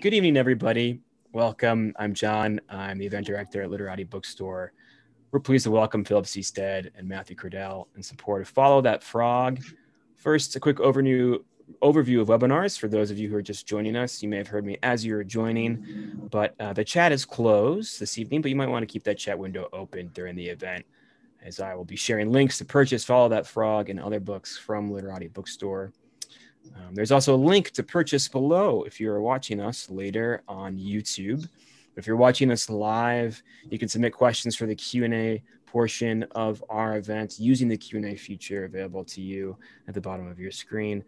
Good evening, everybody. Welcome. I'm John. I'm the event director at Literati Bookstore. We're pleased to welcome Philip C. Stead and Matthew Cordell in support of Follow That Frog. First, a quick overview of webinars for those of you who are just joining us. You may have heard me as you were joining, but the chat is closed this evening, but you might want to keep that chat window open during the event, as I will be sharing links to purchase Follow That Frog and other books from Literati Bookstore. There's also a link to purchase below if you're watching us later on YouTube. If you're watching us live, you can submit questions for the Q&A portion of our event using the Q&A feature available to you at the bottom of your screen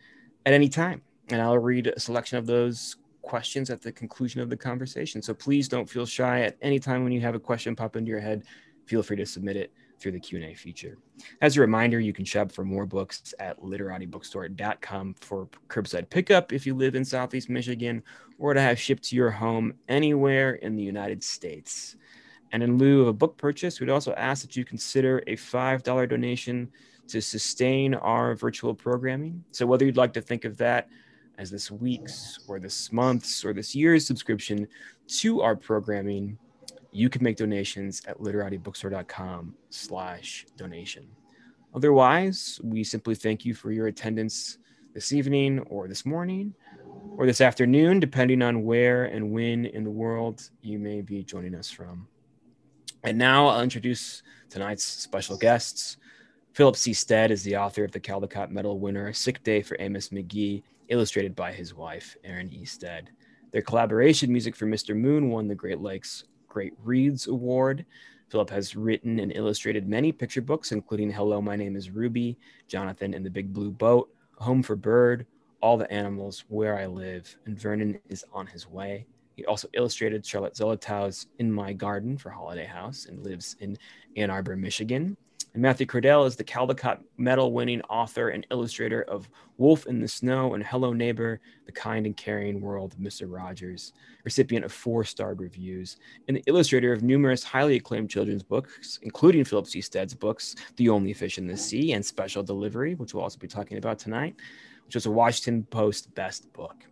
at any time. And I'll read a selection of those questions at the conclusion of the conversation. So please don't feel shy at any time when you have a question pop into your head. Feel free to submit it through the Q&A feature. As a reminder, you can shop for more books at literatibookstore.com for curbside pickup if you live in Southeast Michigan, or to have shipped to your home anywhere in the United States. And in lieu of a book purchase, we'd also ask that you consider a $5 donation to sustain our virtual programming. So whether you'd like to think of that as this week's or this month's or this year's subscription to our programming, you can make donations at literatibookstore.com/donation. Otherwise, we simply thank you for your attendance this evening or this morning or this afternoon, depending on where and when in the world you may be joining us from. And now I'll introduce tonight's special guests. Philip C. Stead is the author of the Caldecott Medal winner, Sick Day for Amos McGee, illustrated by his wife, Erin E. Stead. Their collaboration music for Mr. Moon won the Great Lakes Great Reads Award. Philip has written and illustrated many picture books, including Hello, My Name is Ruby, Jonathan and the Big Blue Boat, A Home for Bird, All the Animals, Where I Live, and Vernon is on His Way. He also illustrated Charlotte Zolotow's In My Garden for Holiday House and lives in Ann Arbor, Michigan. And Matthew Cordell is the Caldecott Medal-winning author and illustrator of Wolf in the Snow and Hello Neighbor, The Kind and Caring World of Mr. Rogers, recipient of 4-starred reviews, and the illustrator of numerous highly acclaimed children's books, including Philip C. Stead's books, The Only Fish in the Sea and Special Delivery, which we'll also be talking about tonight, which was a Washington Post Best Book.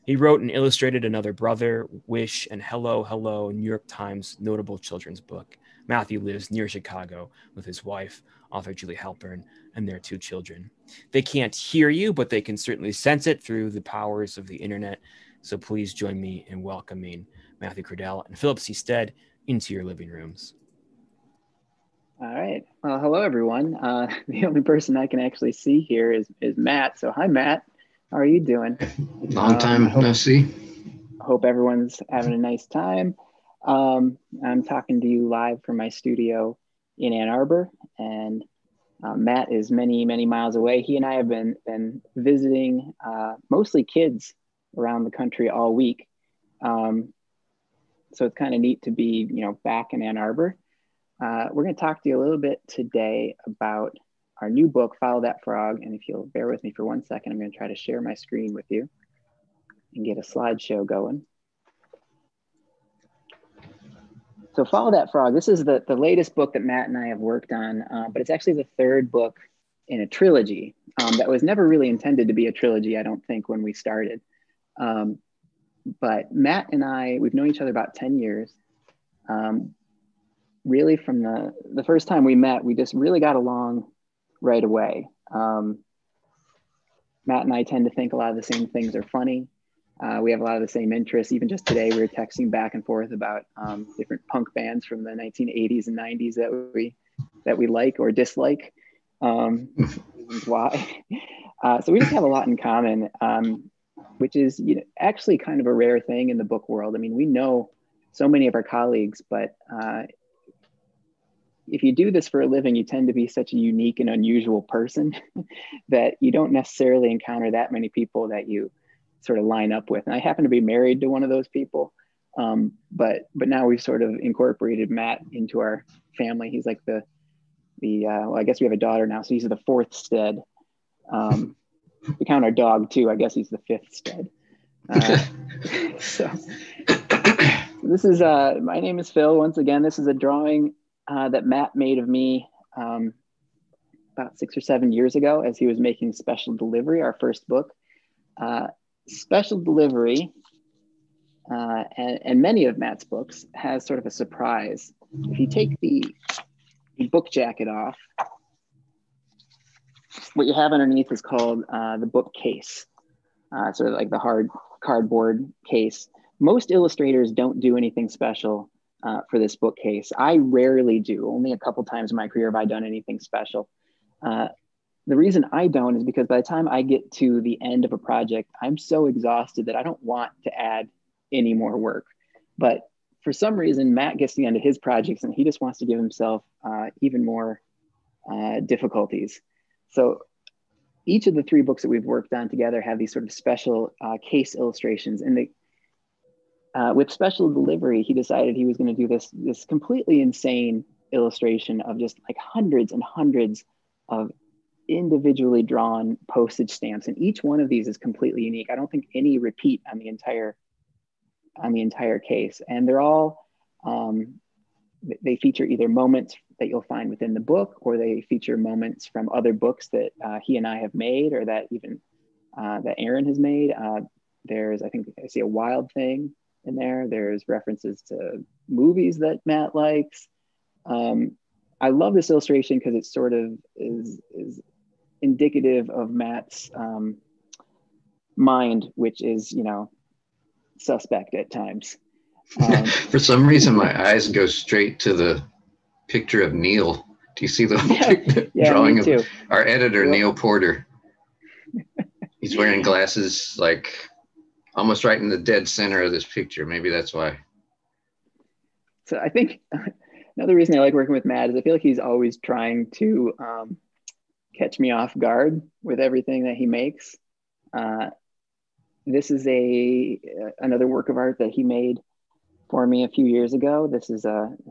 He wrote and illustrated Another Brother, Wish, and Hello, Hello, New York Times notable children's book. Matthew lives near Chicago with his wife, author Julie Halpern, and their 2 children. They can't hear you, but they can certainly sense it through the powers of the internet. So please join me in welcoming Matthew Cordell and Philip C. Stead into your living rooms. All right. Well, hello, everyone. The only person I can actually see here is Matt. So hi, Matt. How are you doing? Long time no see. Hope everyone's having a nice time. I'm talking to you live from my studio in Ann Arbor, and Matt is many, many miles away. He and I have been visiting mostly kids around the country all week. So it's kind of neat to be, back in Ann Arbor. We're going to talk to you a little bit today about our new book, Follow That Frog. And if you'll bear with me for 1 second, I'm going to try to share my screen with you and get a slideshow going. So Follow That Frog, this is the latest book that Matt and I have worked on, but it's actually the 3rd book in a trilogy that was never really intended to be a trilogy, I don't think, when we started. But Matt and I, we've known each other about 10 years. Really from the first time we met, we just really got along right away. Matt and I tend to think a lot of the same things are funny. We have a lot of the same interests. Even just today, we were texting back and forth about different punk bands from the 1980s and 90s that we like or dislike. Why? So we just have a lot in common, which is actually kind of a rare thing in the book world. I mean, we know so many of our colleagues, but if you do this for a living, you tend to be such a unique and unusual person that you don't necessarily encounter that many people that you sort of line up with. And I happen to be married to one of those people. But now we've sort of incorporated Matt into our family. He's like well, I guess we have a daughter now, so he's the 4th Stead. We count our dog too. I guess he's the 5th Stead. So this is, my name is Phil. Once again, this is a drawing that Matt made of me about 6 or 7 years ago as he was making Special Delivery, our first book. Special Delivery and many of Matt's books has sort of a surprise. If you take the book jacket off, what you have underneath is called the book case, sort of like the hard cardboard case. Most illustrators don't do anything special for this bookcase. I rarely do. Only a couple times in my career have I done anything special. The reason I don't is because by the time I get to the end of a project, I'm so exhausted that I don't want to add any more work. But for some reason, Matt gets to the end of his projects and he just wants to give himself even more difficulties. So each of the 3 books that we've worked on together have these sort of special case illustrations. And with special delivery, he decided he was going to do this completely insane illustration of just like hundreds and hundreds of individually drawn postage stamps. And each one of these is completely unique. I don't think any repeat on the entire case. And they're all, they feature either moments that you'll find within the book, or they feature moments from other books that he and I have made, or that even that Aaron has made. There's, I think I see a Wild Thing in there. There's references to movies that Matt likes. I love this illustration because it sort of is indicative of Matt's mind, which is, suspect at times. For some reason, my eyes go straight to the picture of Neil. Do you see the drawing of our editor, Neil Porter? He's wearing glasses, like almost right in the dead center of this picture. Maybe that's why. So I think another reason I like working with Matt is I feel like he's always trying to catch me off guard with everything that he makes. This is another work of art that he made for me a few years ago. This is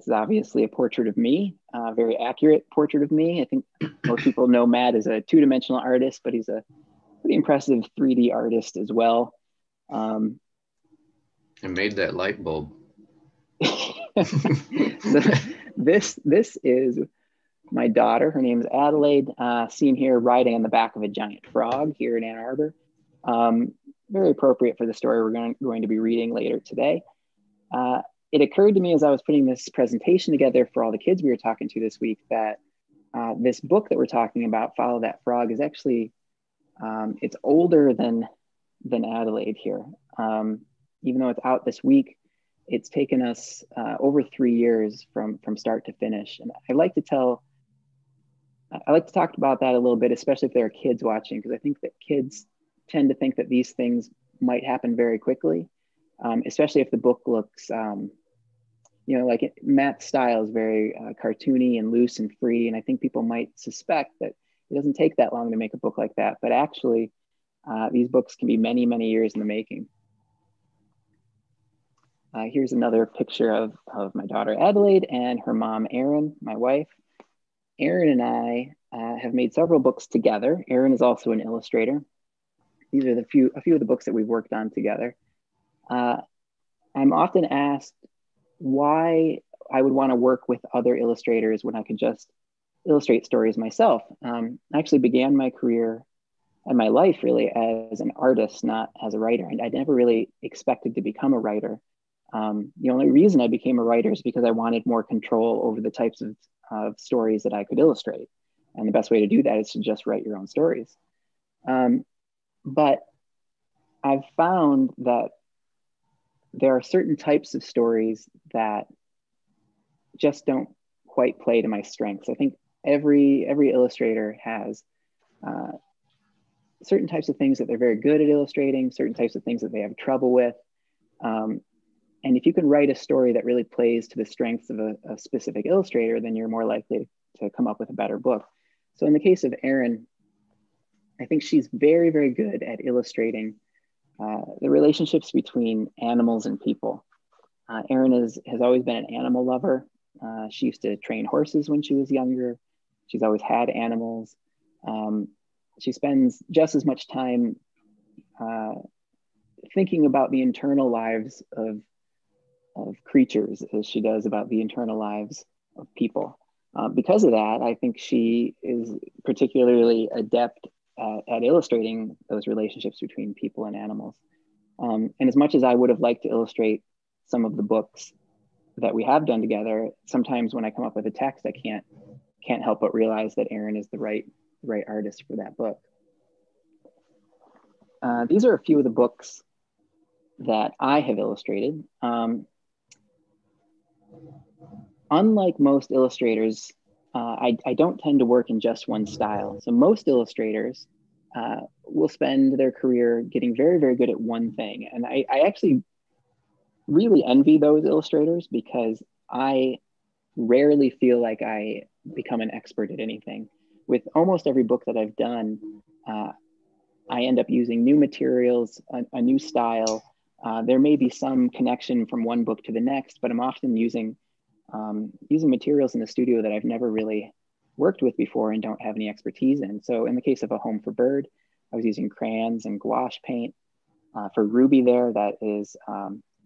obviously a portrait of me, a very accurate portrait of me. I think most people know Matt as a 2-dimensional artist, but he's a pretty impressive 3D artist as well. And made that light bulb. So this is my daughter. Her name is Adelaide, seen here riding on the back of a giant frog here in Ann Arbor. Very appropriate for the story we're going to be reading later today. It occurred to me as I was putting this presentation together for all the kids we were talking to this week that this book that we're talking about, Follow That Frog, is actually, it's older than Adelaide here. Even though it's out this week, it's taken us over 3 years from start to finish. And I like to talk about that a little bit, especially if there are kids watching, because I think that kids tend to think that these things might happen very quickly, especially if the book looks, like Matt's style is very cartoony and loose and free. And I think people might suspect that it doesn't take that long to make a book like that. But actually, these books can be many, many years in the making. Here's another picture of my daughter Adelaide and her mom Erin, my wife. Erin and I have made several books together. Erin is also an illustrator. These are a few of the books that we've worked on together. I'm often asked why I would want to work with other illustrators when I could just illustrate stories myself. I actually began my career and my life really as an artist, not as a writer. And I never really expected to become a writer. The only reason I became a writer is because I wanted more control over the types of stories that I could illustrate. And the best way to do that is to just write your own stories. But I've found that there are certain types of stories that just don't quite play to my strengths. I think every illustrator has certain types of things that they're very good at illustrating, certain types of things that they have trouble with. And if you can write a story that really plays to the strengths of a specific illustrator, then you're more likely to come up with a better book. So in the case of Erin, I think she's very, very good at illustrating the relationships between animals and people. Erin has always been an animal lover. She used to train horses when she was younger. She's always had animals. She spends just as much time thinking about the internal lives of creatures as she does about the internal lives of people. Because of that, I think she is particularly adept at illustrating those relationships between people and animals. And as much as I would have liked to illustrate some of the books that we have done together, sometimes when I come up with a text, I can't help but realize that Erin is the right artist for that book. These are a few of the books that I have illustrated. Unlike most illustrators, I don't tend to work in just one style. So most illustrators will spend their career getting very, very good at one thing. And I actually really envy those illustrators because I rarely feel like I become an expert at anything. With almost every book that I've done, I end up using new materials, a new style. There may be some connection from one book to the next, but I'm often using materials in the studio that I've never really worked with before and don't have any expertise in. So in the case of A Home for Bird, I was using crayons and gouache paint. For Ruby there, that is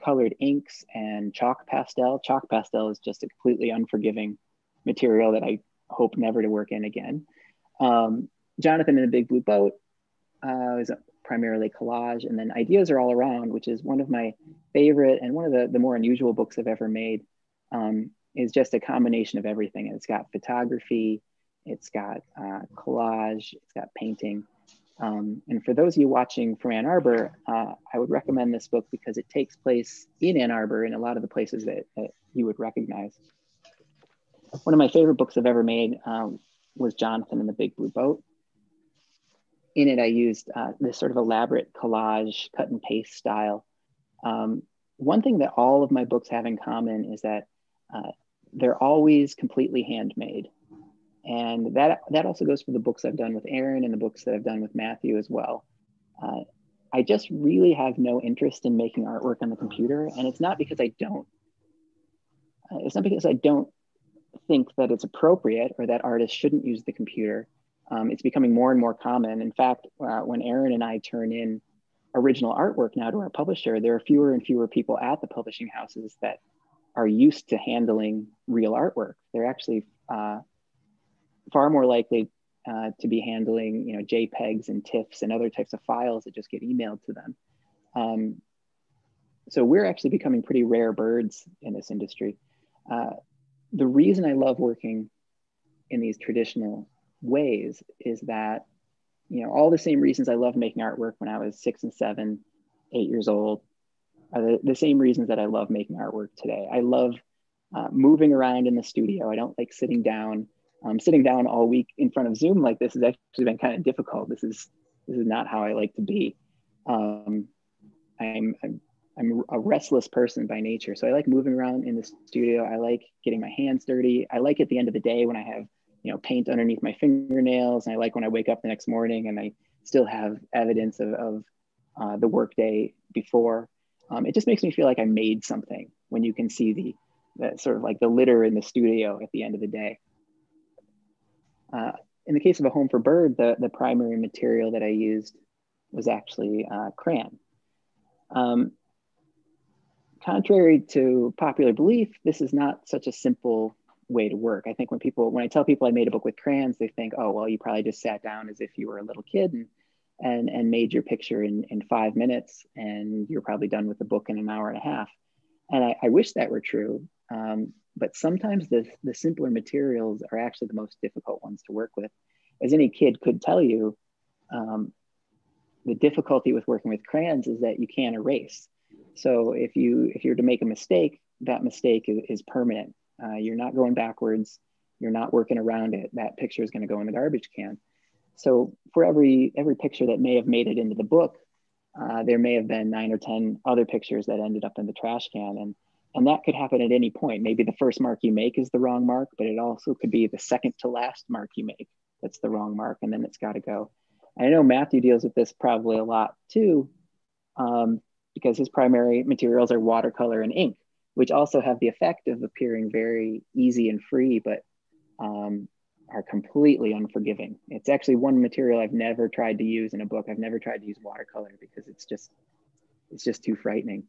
colored inks and chalk pastel. Chalk pastel is just a completely unforgiving material that I hope never to work in again. Jonathan in the Big Blue Boat is primarily collage, and then Ideas Are All Around, which is one of my favorite and one of the more unusual books I've ever made, is just a combination of everything. It's got photography, it's got collage, it's got painting. And for those of you watching from Ann Arbor, I would recommend this book because it takes place in Ann Arbor in a lot of the places that you would recognize. One of my favorite books I've ever made was Jonathan in the Big Blue Boat. In it, I used this sort of elaborate collage, cut and paste style. One thing that all of my books have in common is that they're always completely handmade. And that also goes for the books I've done with Erin and the books that I've done with Matthew as well. I just really have no interest in making artwork on the computer. And it's not because I don't think that it's appropriate or that artists shouldn't use the computer. It's becoming more and more common. In fact, when Erin and I turn in original artwork now to our publisher, there are fewer and fewer people at the publishing houses that are used to handling real artwork. They're actually far more likely to be handling, JPEGs and TIFFs and other types of files that just get emailed to them. So we're actually becoming pretty rare birds in this industry. The reason I love working in these traditional ways is that, all the same reasons I loved making artwork when I was 6 and 7, 8 years old are the same reasons that I love making artwork today. I love moving around in the studio. I don't like sitting down. Sitting down all week in front of Zoom like this has actually been kind of difficult. This is not how I like to be. I'm a restless person by nature. So I like moving around in the studio. I like getting my hands dirty. I like at the end of the day when I have, paint underneath my fingernails. And I like when I wake up the next morning and I still have evidence of the workday before. It just makes me feel like I made something when you can see the sort of like the litter in the studio at the end of the day. In the case of A Home for Bird, the primary material that I used was actually crayon. Contrary to popular belief, this is not such a simple way to work. I think when I tell people I made a book with crayons, they think, oh, well, you probably just sat down as if you were a little kid and made your picture in 5 minutes, and you're probably done with the book in an hour and a half. And I wish that were true. But sometimes the simpler materials are actually the most difficult ones to work with. As any kid could tell you, the difficulty with working with crayons is that you can't erase. So if you're to make a mistake, that mistake is permanent. You're not going backwards. You're not working around it. That picture is going to go in the garbage can. So for every picture that may have made it into the book, there may have been 9 or 10 other pictures that ended up in the trash can. And that could happen at any point. Maybe the first mark you make is the wrong mark, but it also could be the second to last mark you make that's the wrong mark, and then it's got to go. And I know Matthew deals with this probably a lot too, because his primary materials are watercolor and ink, which also have the effect of appearing very easy and free, but are completely unforgiving. It's actually one material I've never tried to use in a book. I've never tried to use watercolor because it's just too frightening.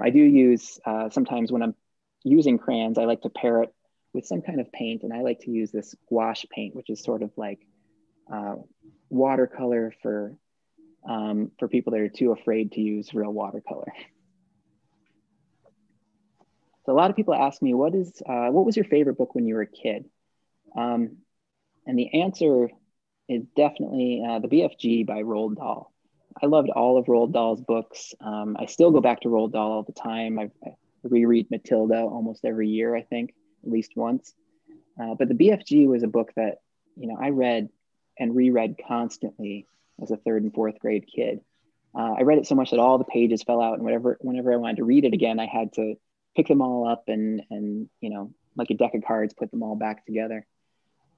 I do use, sometimes when I'm using crayons, I like to pair it with some kind of paint, and I like to use this gouache paint, which is sort of like watercolor for for people that are too afraid to use real watercolor. So a lot of people ask me, what was your favorite book when you were a kid? And the answer is definitely the BFG by Roald Dahl. I loved all of Roald Dahl's books. I still go back to Roald Dahl all the time. I reread Matilda almost every year, I think, at least once. But the BFG was a book that, I read and reread constantly as a 3rd and 4th grade kid. I read it so much that all the pages fell out, and whenever I wanted to read it again, I had to pick them all up and like a deck of cards, put them all back together.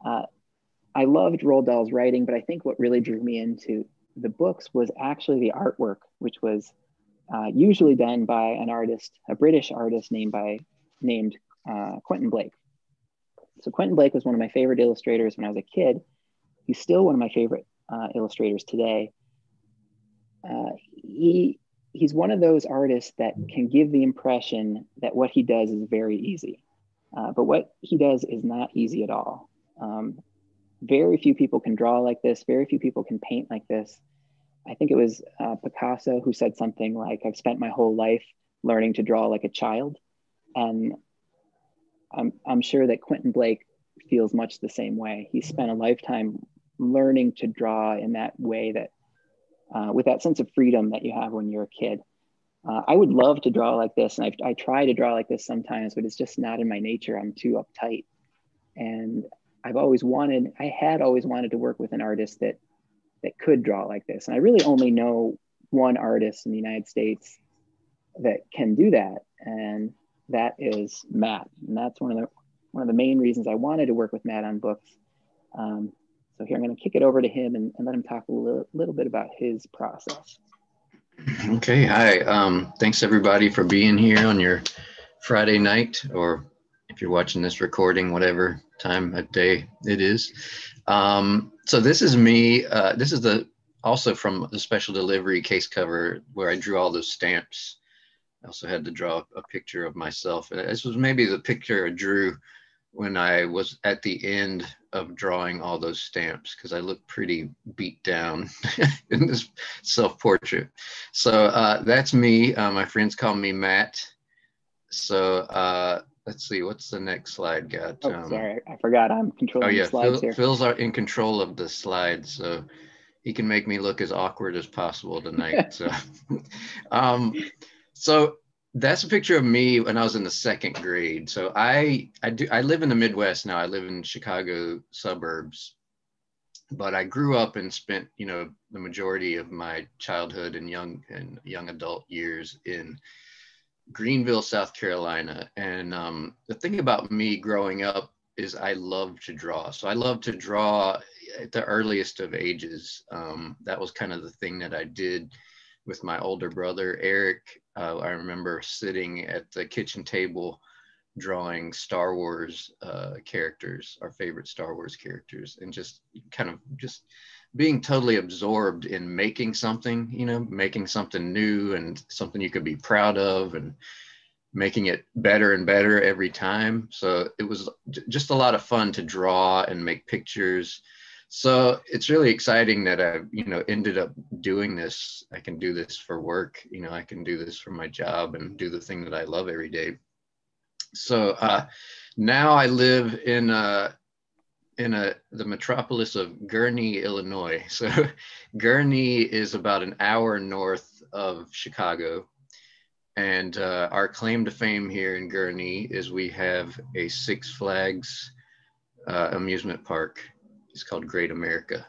I loved Roald Dahl's writing, but I think what really drew me into the books was actually the artwork, which was usually done by an artist, a British artist named Quentin Blake. So Quentin Blake was one of my favorite illustrators when I was a kid. He's still one of my favorite illustrators today. He's one of those artists that can give the impression that what he does is very easy. But what he does is not easy at all. Very few people can draw like this. Very few people can paint like this. I think it was Picasso who said something like, I've spent my whole life learning to draw like a child. And I'm sure that Quentin Blake feels much the same way. He spent a lifetime learning to draw in that way, that with that sense of freedom that you have when you're a kid. I would love to draw like this. And I try to draw like this sometimes, but it's just not in my nature. I'm too uptight. And I had always wanted to work with an artist that could draw like this. And I really only know one artist in the United States that can do that. And that is Matt. And that's one of the main reasons I wanted to work with Matt on books. So here I'm going to kick it over to him and let him talk a little bit about his process. Okay, hi. Thanks everybody for being here on your Friday night, or if you're watching this recording, whatever time of day it is. So this is me. This is also from the special delivery case cover where I drew all those stamps. I also had to draw a picture of myself. This was maybe the picture I drew when I was at the end of drawing all those stamps, because I look pretty beat down in this self-portrait. So that's me. My friends call me Matt. So let's see, what's the next slide got? Sorry, I forgot I'm controlling the slides here. Phil's in control of the slides, so he can make me look as awkward as possible tonight. So, so that's a picture of me when I was in the 2nd grade. So I live in the Midwest now. I live in Chicago suburbs, but I grew up and spent, the majority of my childhood and young adult years in Greenville, South Carolina. And the thing about me growing up is I love to draw. So I love to draw at the earliest of ages. That was kind of the thing that I did with my older brother, Eric. I remember sitting at the kitchen table drawing Star Wars characters, our favorite Star Wars characters, and just being totally absorbed in making something, making something new and something you could be proud of, and making it better and better every time. So it was just a lot of fun to draw and make pictures. So it's really exciting that I've, ended up doing this. I can do this for work, I can do this for my job and do the thing that I love every day. So now I live in the metropolis of Gurnee, Illinois. So Gurnee is about an hour north of Chicago. And our claim to fame here in Gurnee is we have a Six Flags amusement park. It's called Great America.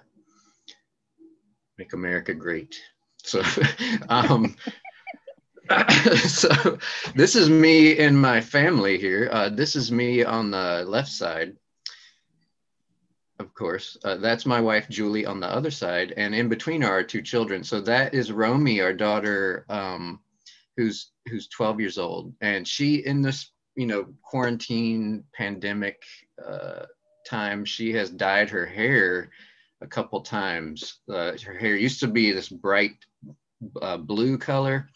Make America Great. So, so this is me and my family here. This is me on the left side, of course. That's my wife, Julie, on the other side. And in between are our 2 children. So that is Romy, our daughter, who's 12 years old. And she, in this, quarantine pandemic time, she has dyed her hair a couple times. Her hair used to be this bright blue color.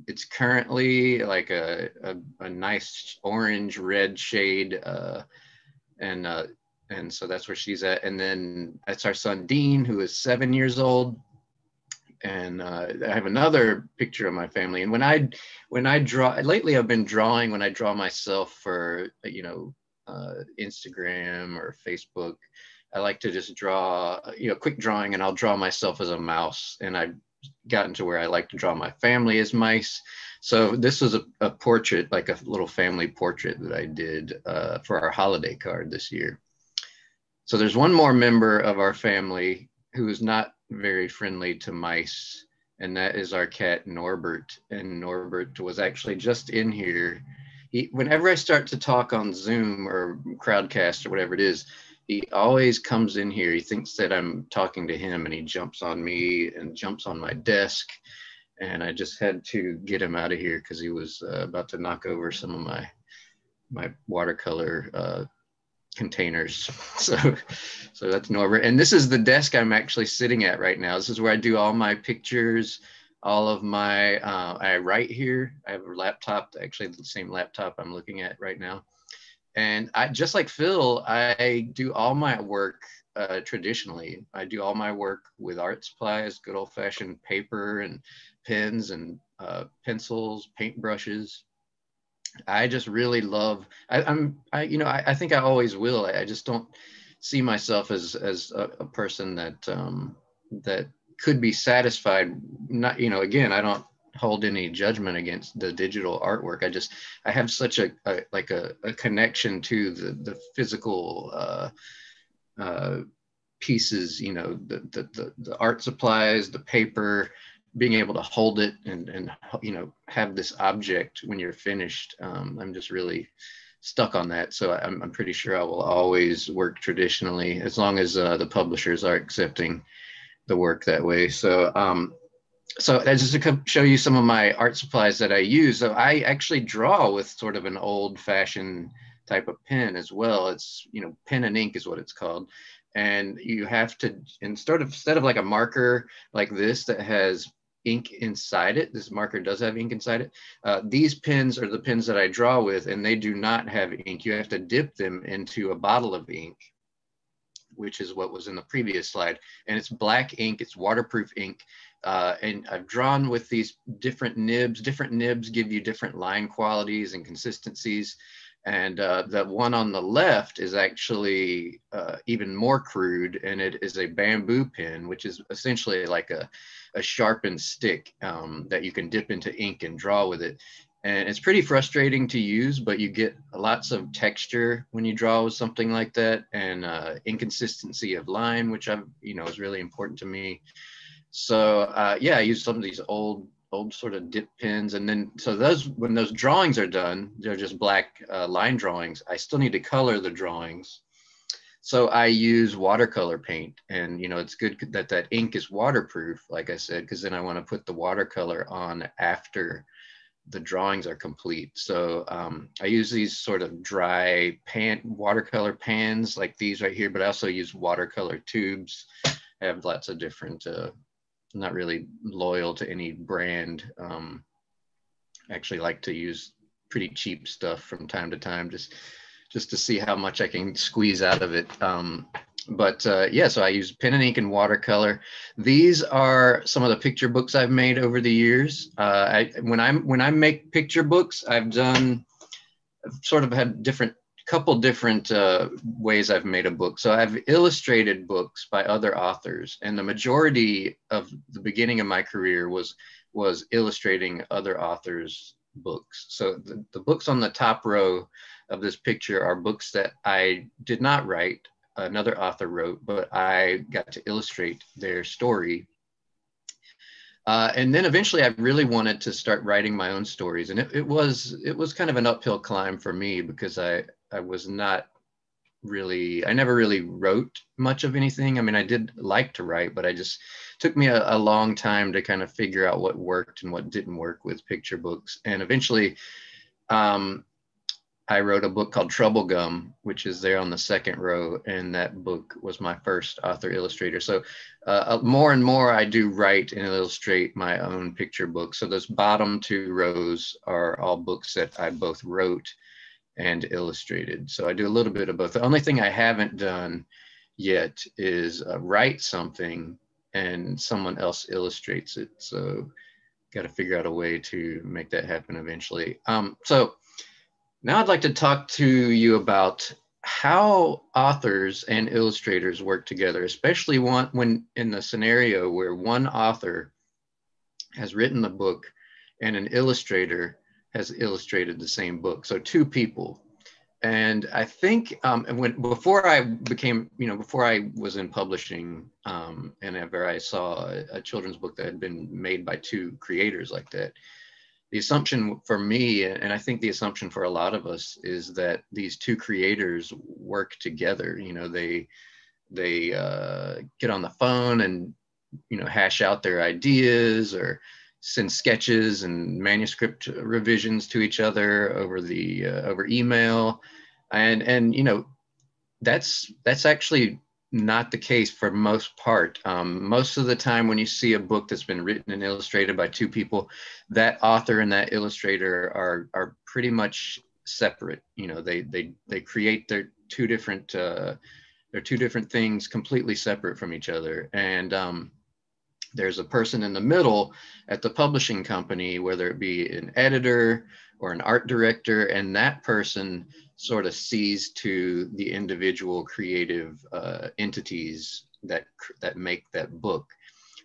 It's currently like a nice orange red shade, and so that's where she's at. And then that's our son Dean, who is 7 years old, And I have another picture of my family. And when I draw, lately I've been drawing when I draw myself for, you know, Instagram or Facebook. I like to just draw, you know, quick drawing, and I'll draw myself as a mouse. And I've gotten to where I like to draw my family as mice. So this was a portrait, like a little family portrait that I did for our holiday card this year. So there's one more member of our family who is not very friendly to mice, and that is our cat Norbert. And Norbert was actually just in here. Whenever I start to talk on Zoom or Crowdcast or whatever it is, he always comes in here. He thinks that I'm talking to him, and he jumps on me and jumps on my desk. And I just had to get him out of here because he was about to knock over some of my watercolor containers. So that's Norbert. And this is the desk I'm actually sitting at right now. This is where I do all my pictures, all of my, I write here. I have a laptop, actually the same laptop I'm looking at right now. And I, just like Phil, I do all my work traditionally. I do all my work with art supplies, good old fashioned paper and pens and pencils, paintbrushes. I just really love, I think I always will. I just don't see myself as a person that, that could be satisfied. Not, you know, again, I don't hold any judgment against the digital artwork. I have such a connection to the physical pieces, you know, the art supplies, the paper, being able to hold it and you know, have this object when you're finished. I'm just really stuck on that. So I'm pretty sure I will always work traditionally as long as the publishers are accepting the work that way. So so just to show you some of my art supplies that I use. So I actually draw with sort of an old fashioned type of pen as well. It's, you know, pen and ink is what it's called. And you have to, instead of like a marker like this that has ink inside it, this marker does have ink inside it. These pens are the pens that I draw with, and they do not have ink. You have to dip them into a bottle of ink, which is what was in the previous slide. And it's black ink, it's waterproof ink. And I've drawn with these different nibs. Different nibs give you different line qualities and consistencies. And the one on the left is actually even more crude, and it is a bamboo pen, which is essentially like a sharpened stick that you can dip into ink and draw with it. And it's pretty frustrating to use, but you get lots of texture when you draw with something like that, and inconsistency of line, which is really important to me. So yeah, I use some of these old sort of dip pens. And then, so when those drawings are done, they're just black line drawings. I still need to color the drawings. So I use watercolor paint, and, you know, it's good that ink is waterproof, like I said, because then I want to put the watercolor on after the drawings are complete. So I use these sort of dry watercolor pans like these right here, but I also use watercolor tubes. I have lots of different, not really loyal to any brand. Actually like to use pretty cheap stuff from time to time, just to see how much I can squeeze out of it. Yeah, so I use pen and ink and watercolor. These are some of the picture books I've made over the years. When I make picture books, I've sort of had couple different ways I've made a book. So I've illustrated books by other authors, and the majority of the beginning of my career was illustrating other authors' books. So the books on the top row of this picture are books that I did not write, another author wrote, but I got to illustrate their story. And then eventually I really wanted to start writing my own stories. And it was kind of an uphill climb for me, because I never really wrote much of anything. I mean, I did like to write, but took me a long time to kind of figure out what worked and what didn't work with picture books. And eventually I wrote a book called Trouble Gum, which is there on the second row. And that book was my first author illustrator. So more and more I do write and illustrate my own picture books. So those bottom two rows are all books that I both wrote and illustrated. So I do a little bit of both. The only thing I haven't done yet is write something and someone else illustrates it. So got to figure out a way to make that happen eventually. So now I'd like to talk to you about how authors and illustrators work together, especially when in the scenario where one author has written the book and an illustrator has illustrated the same book. So two people. And I think before I was in publishing, and ever I saw a children's book that had been made by two creators like that, the assumption for me, and I think the assumption for a lot of us, is that these two creators work together. You know, they get on the phone and, you know, hash out their ideas or send sketches and manuscript revisions to each other over email, and you know, that's actually not the case for most part. Most of the time when you see a book that's been written and illustrated by two people, that author and that illustrator are pretty much separate. You know, they create their two different things completely separate from each other. And there's a person in the middle at the publishing company, whether it be an editor or an art director, and that person sort of sees to the individual creative entities that make that book.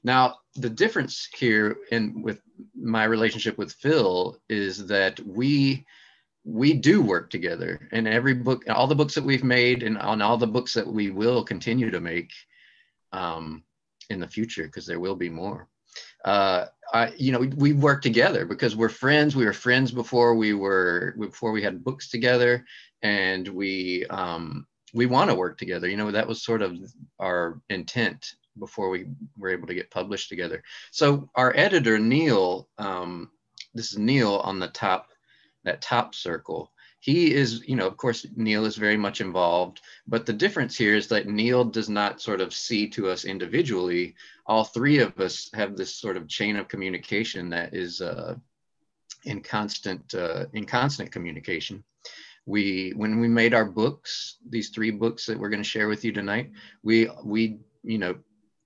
Now, the difference here with my relationship with Phil is that we do work together, and every book, all the books that we've made, and on all the books that we will continue to make in the future, because there will be more. You know, we work together because we're friends. We were friends before we had books together, and we want to work together. You know, that was sort of our intent before we were able to get published together. So our editor, Neil, this is Neil on the top, that top circle. He is, you know, of course, Neil is very much involved, but the difference here is that Neil does not sort of see to us individually. All three of us have this sort of chain of communication that is in constant communication. When we made our books, these three books that we're going to share with you tonight, we you know,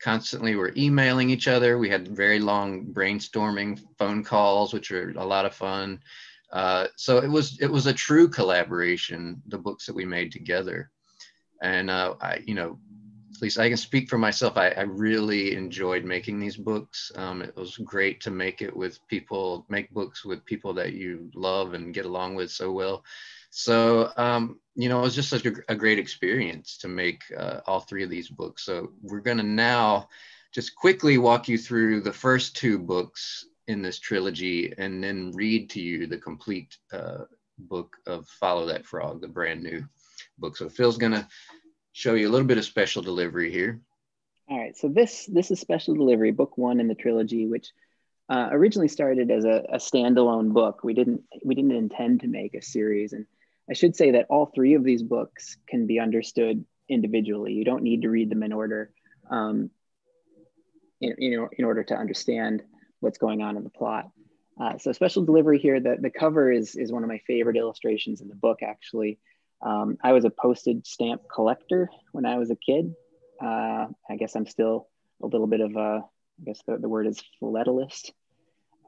constantly were emailing each other. We had very long brainstorming phone calls, which were a lot of fun. So it was a true collaboration, the books that we made together. And you know, at least I can speak for myself. I really enjoyed making these books. It was great to make books with people that you love and get along with so well. So, you know, it was just such a great experience to make all three of these books. So we're gonna now just quickly walk you through the first two books in this trilogy, and then read to you the complete book of Follow That Frog, the brand new book. So Phil's gonna show you a little bit of special delivery here. All right, so this is special delivery, book one in the trilogy, which originally started as a standalone book. We didn't intend to make a series, and I should say that all three of these books can be understood individually. You don't need to read them in order, in order to understand what's going on in the plot. So special delivery here, the cover is one of my favorite illustrations in the book, actually. I was a postage stamp collector when I was a kid. I guess I'm still a little bit of I guess the word is philatelist,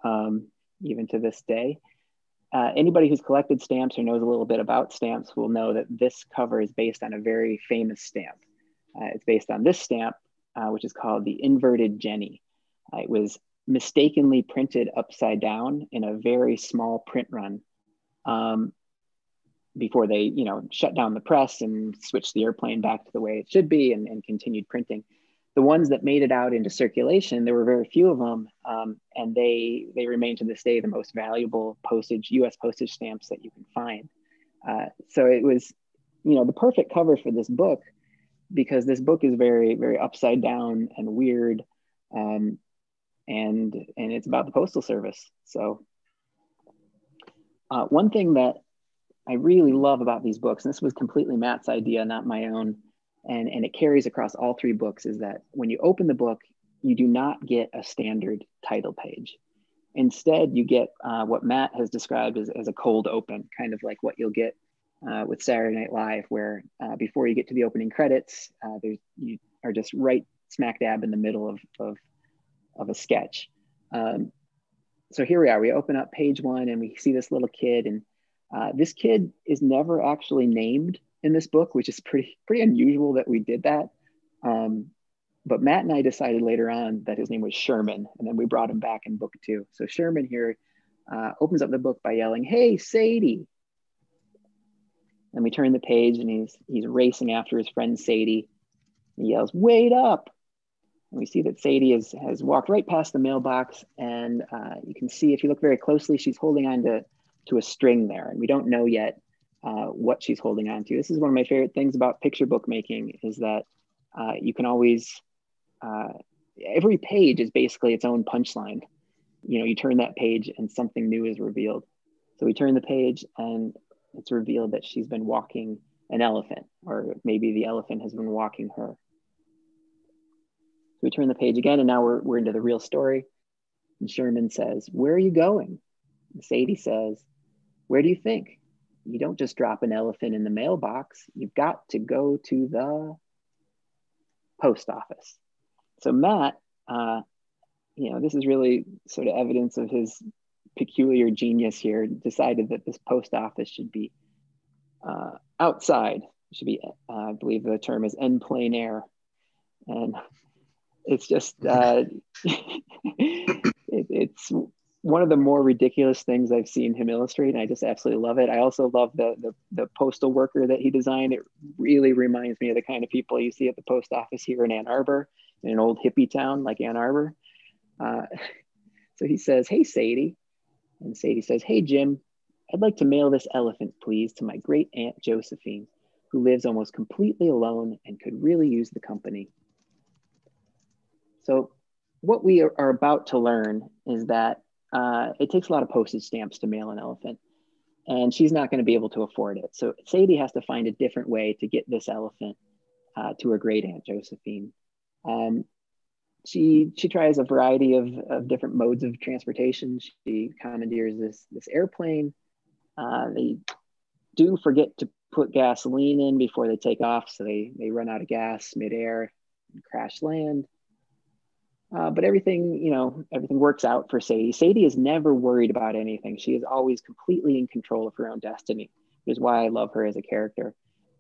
even to this day. Anybody who's collected stamps or knows a little bit about stamps will know that this cover is based on a very famous stamp. It's based on this stamp, which is called the Inverted Jenny. It was mistakenly printed upside down in a very small print run before they, you know, shut down the press and switched the airplane back to the way it should be, and continued printing. The ones that made it out into circulation, there were very few of them, and they remain to this day the most valuable U.S. postage stamps that you can find. So it was, you know, the perfect cover for this book, because this book is very, very upside down and weird. And it's about the Postal Service. So one thing that I really love about these books, and this was completely Matt's idea, not my own, and it carries across all three books, is that when you open the book, you do not get a standard title page. Instead, you get what Matt has described as a cold open, kind of like what you'll get with Saturday Night Live, where before you get to the opening credits, you are just right smack dab in the middle of a sketch. So here we are, we open up page 1 and we see this little kid, and this kid is never actually named in this book, which is pretty unusual that we did that. But Matt and I decided later on that his name was Sherman, and then we brought him back in book 2. So Sherman here opens up the book by yelling, "Hey, Sadie." And we turn the page and he's racing after his friend Sadie. He yells, "Wait up." And we see that Sadie has walked right past the mailbox, and you can see, if you look very closely, she's holding on to a string there, and we don't know yet what she's holding on to. This is one of my favorite things about picture book making, is that you can always, every page is basically its own punchline. You know, you turn that page and something new is revealed. So we turn the page and it's revealed that she's been walking an elephant, or maybe the elephant has been walking her. We turn the page again, and now we're into the real story. And Sherman says, "Where are you going?" And Sadie says, "Where do you think? You don't just drop an elephant in the mailbox. You've got to go to the post office." So Matt, this is really sort of evidence of his peculiar genius here, decided that this post office should be outside. It should be, I believe the term is en plein air. And it's just, it's one of the more ridiculous things I've seen him illustrate, and I just absolutely love it. I also love the postal worker that he designed. It really reminds me of the kind of people you see at the post office here in Ann Arbor, in an old hippie town like Ann Arbor. So he says, "Hey, Sadie." And Sadie says, "Hey, Jim, I'd like to mail this elephant, please, to my great aunt Josephine, who lives almost completely alone and could really use the company." So what we are about to learn is that it takes a lot of postage stamps to mail an elephant, and she's not going to be able to afford it. So Sadie has to find a different way to get this elephant to her great aunt Josephine. She tries a variety of different modes of transportation. She commandeers this airplane. They do forget to put gasoline in before they take off, so they run out of gas midair and crash land. But everything works out for Sadie. Sadie is never worried about anything. She is always completely in control of her own destiny, which is why I love her as a character.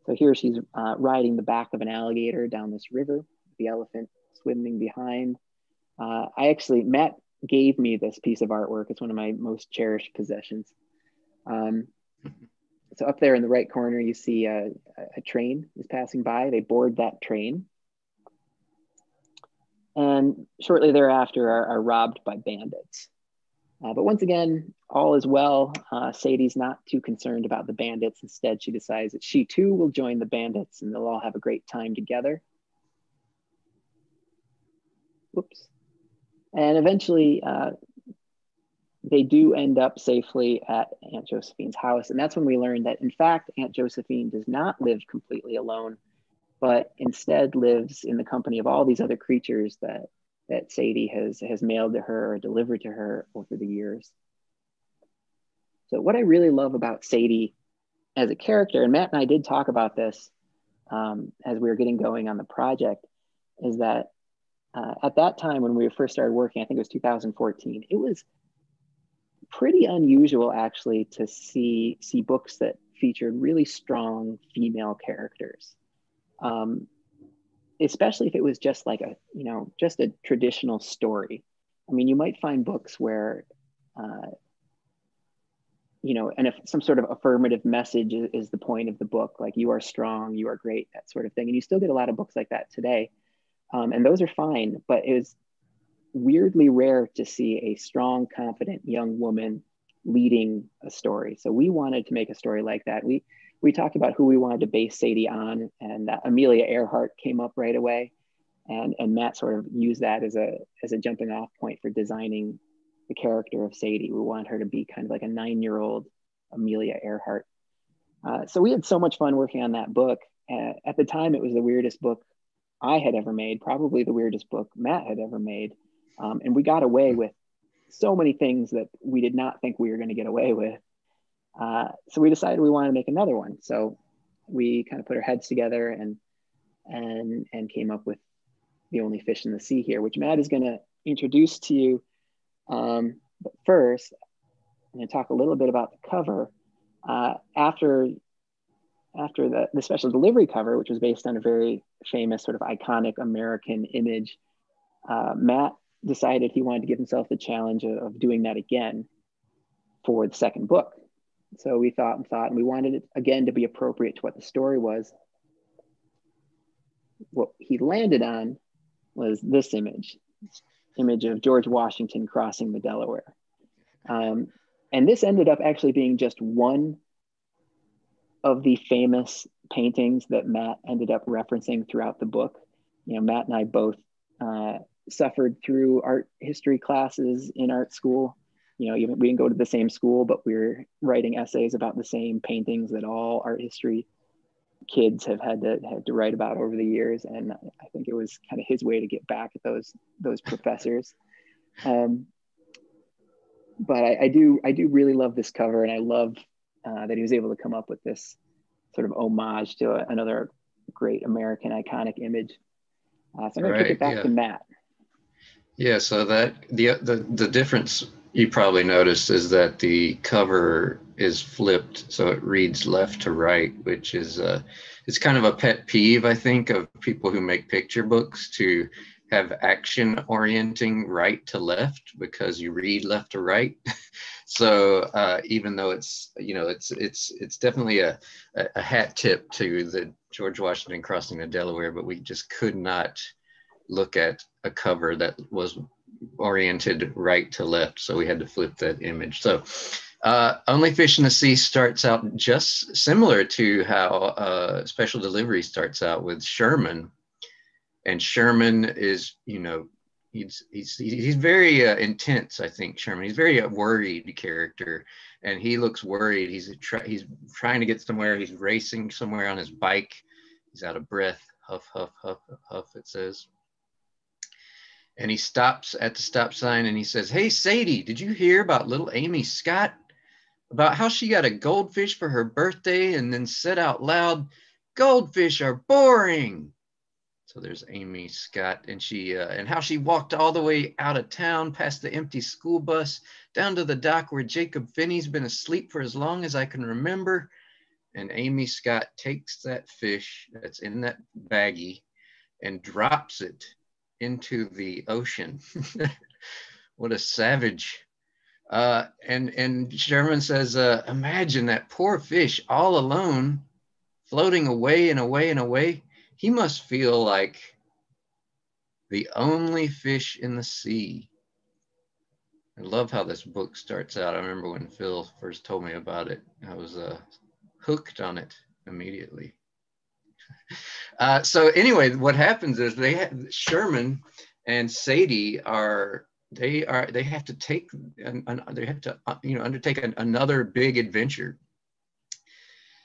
So here she's riding the back of an alligator down this river, the elephant swimming behind. Matt gave me this piece of artwork. It's one of my most cherished possessions. So up there in the right corner, you see a train is passing by. They board that train. And shortly thereafter are robbed by bandits. But once again, all is well. Sadie's not too concerned about the bandits. Instead, she decides that she too will join the bandits, and they'll all have a great time together. Whoops. And eventually, they do end up safely at Aunt Josephine's house. And that's when we learn that, in fact, Aunt Josephine does not live completely alone, but instead lives in the company of all these other creatures that Sadie has mailed to her or delivered to her over the years. So what I really love about Sadie as a character, and Matt and I did talk about this as we were getting going on the project, is that at that time when we first started working, I think it was 2014, it was pretty unusual actually to see books that featured really strong female characters. Especially if it was just like just a traditional story. I mean, you might find books where, and if some sort of affirmative message is the point of the book, like you are strong, you are great, that sort of thing. And you still get a lot of books like that today. And those are fine, but it was weirdly rare to see a strong, confident young woman leading a story. So we wanted to make a story like that. We talked about who we wanted to base Sadie on, and Amelia Earhart came up right away. And Matt sort of used that as a jumping off point for designing the character of Sadie. We wanted her to be kind of like a 9-year-old Amelia Earhart. So we had so much fun working on that book. At the time, it was the weirdest book I had ever made, probably the weirdest book Matt had ever made. And we got away with so many things that we did not think we were going to get away with. So we decided we wanted to make another one. So we kind of put our heads together and came up with the only fish in the sea here, which Matt is going to introduce to you. But first, I'm going to talk a little bit about the cover. After the special delivery cover, which was based on a very famous sort of iconic American image, Matt decided he wanted to give himself the challenge of doing that again for the second book. So we thought, and we wanted it again to be appropriate to what the story was. What he landed on was this image of George Washington crossing the Delaware. And this ended up actually being just one of the famous paintings that Matt ended up referencing throughout the book. You know, Matt and I both suffered through art history classes in art school. You know, even we didn't go to the same school, but we were writing essays about the same paintings that all art history kids have had to write about over the years. And I think it was kind of his way to get back at those professors. But I do really love this cover, and I love that he was able to come up with this sort of homage to another great American iconic image. So I'm going to kick it back to Matt. Yeah, so that the difference you probably noticed is that the cover is flipped, so it reads left to right, which is it's kind of a pet peeve, I think, of people who make picture books, to have action orienting right to left, because you read left to right. So even though it's, you know, it's definitely a hat tip to the George Washington crossing the Delaware, but we just could not look at a cover that was oriented right to left, so we had to flip that image. So Only Fish in the Sea starts out just similar to how Special Delivery starts out with Sherman. And Sherman is, you know, he's very intense, I think, Sherman. He's very worried character, and he looks worried. He's trying to get somewhere. He's racing somewhere on his bike. He's out of breath. Huff, huff, huff, huff, it says. And he stops at the stop sign and he says, "Hey, Sadie, did you hear about little Amy Scott? About how she got a goldfish for her birthday and then said out loud, 'Goldfish are boring.'" So there's Amy Scott, and she and how she walked all the way out of town past the empty school bus down to the dock where Jacob Finney's been asleep for as long as I can remember. And Amy Scott takes that fish that's in that baggie and drops it into the ocean. What a savage. And Sherman says, "Imagine that poor fish all alone, floating away and away and away. He must feel like the only fish in the sea." I love how this book starts out. I remember when Phil first told me about it, I was hooked on it immediately. So anyway, what happens is Sherman and Sadie they have to take undertake another big adventure.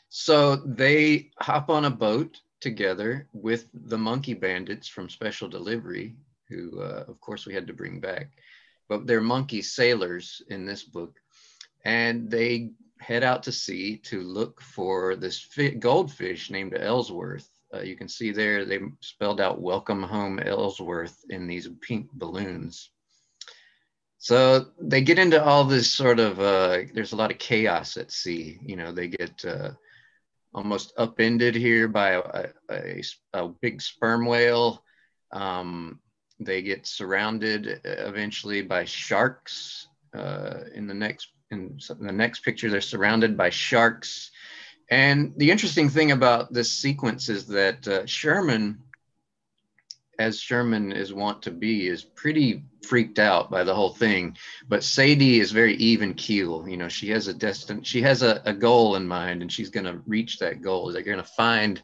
So they hop on a boat together with the monkey bandits from Special Delivery, who of course we had to bring back, but they're monkey sailors in this book, and they head out to sea to look for this goldfish named Ellsworth. You can see there they spelled out "Welcome Home Ellsworth" in these pink balloons. So they get into all this sort of there's a lot of chaos at sea. You know, they get almost upended here by a big sperm whale. They get surrounded eventually by sharks. In the next picture, they're surrounded by sharks. And the interesting thing about this sequence is that Sherman, as Sherman is wont to be, is pretty freaked out by the whole thing. But Sadie is very even keel. You know, she has a goal in mind, and she's going to reach that goal. They're going to find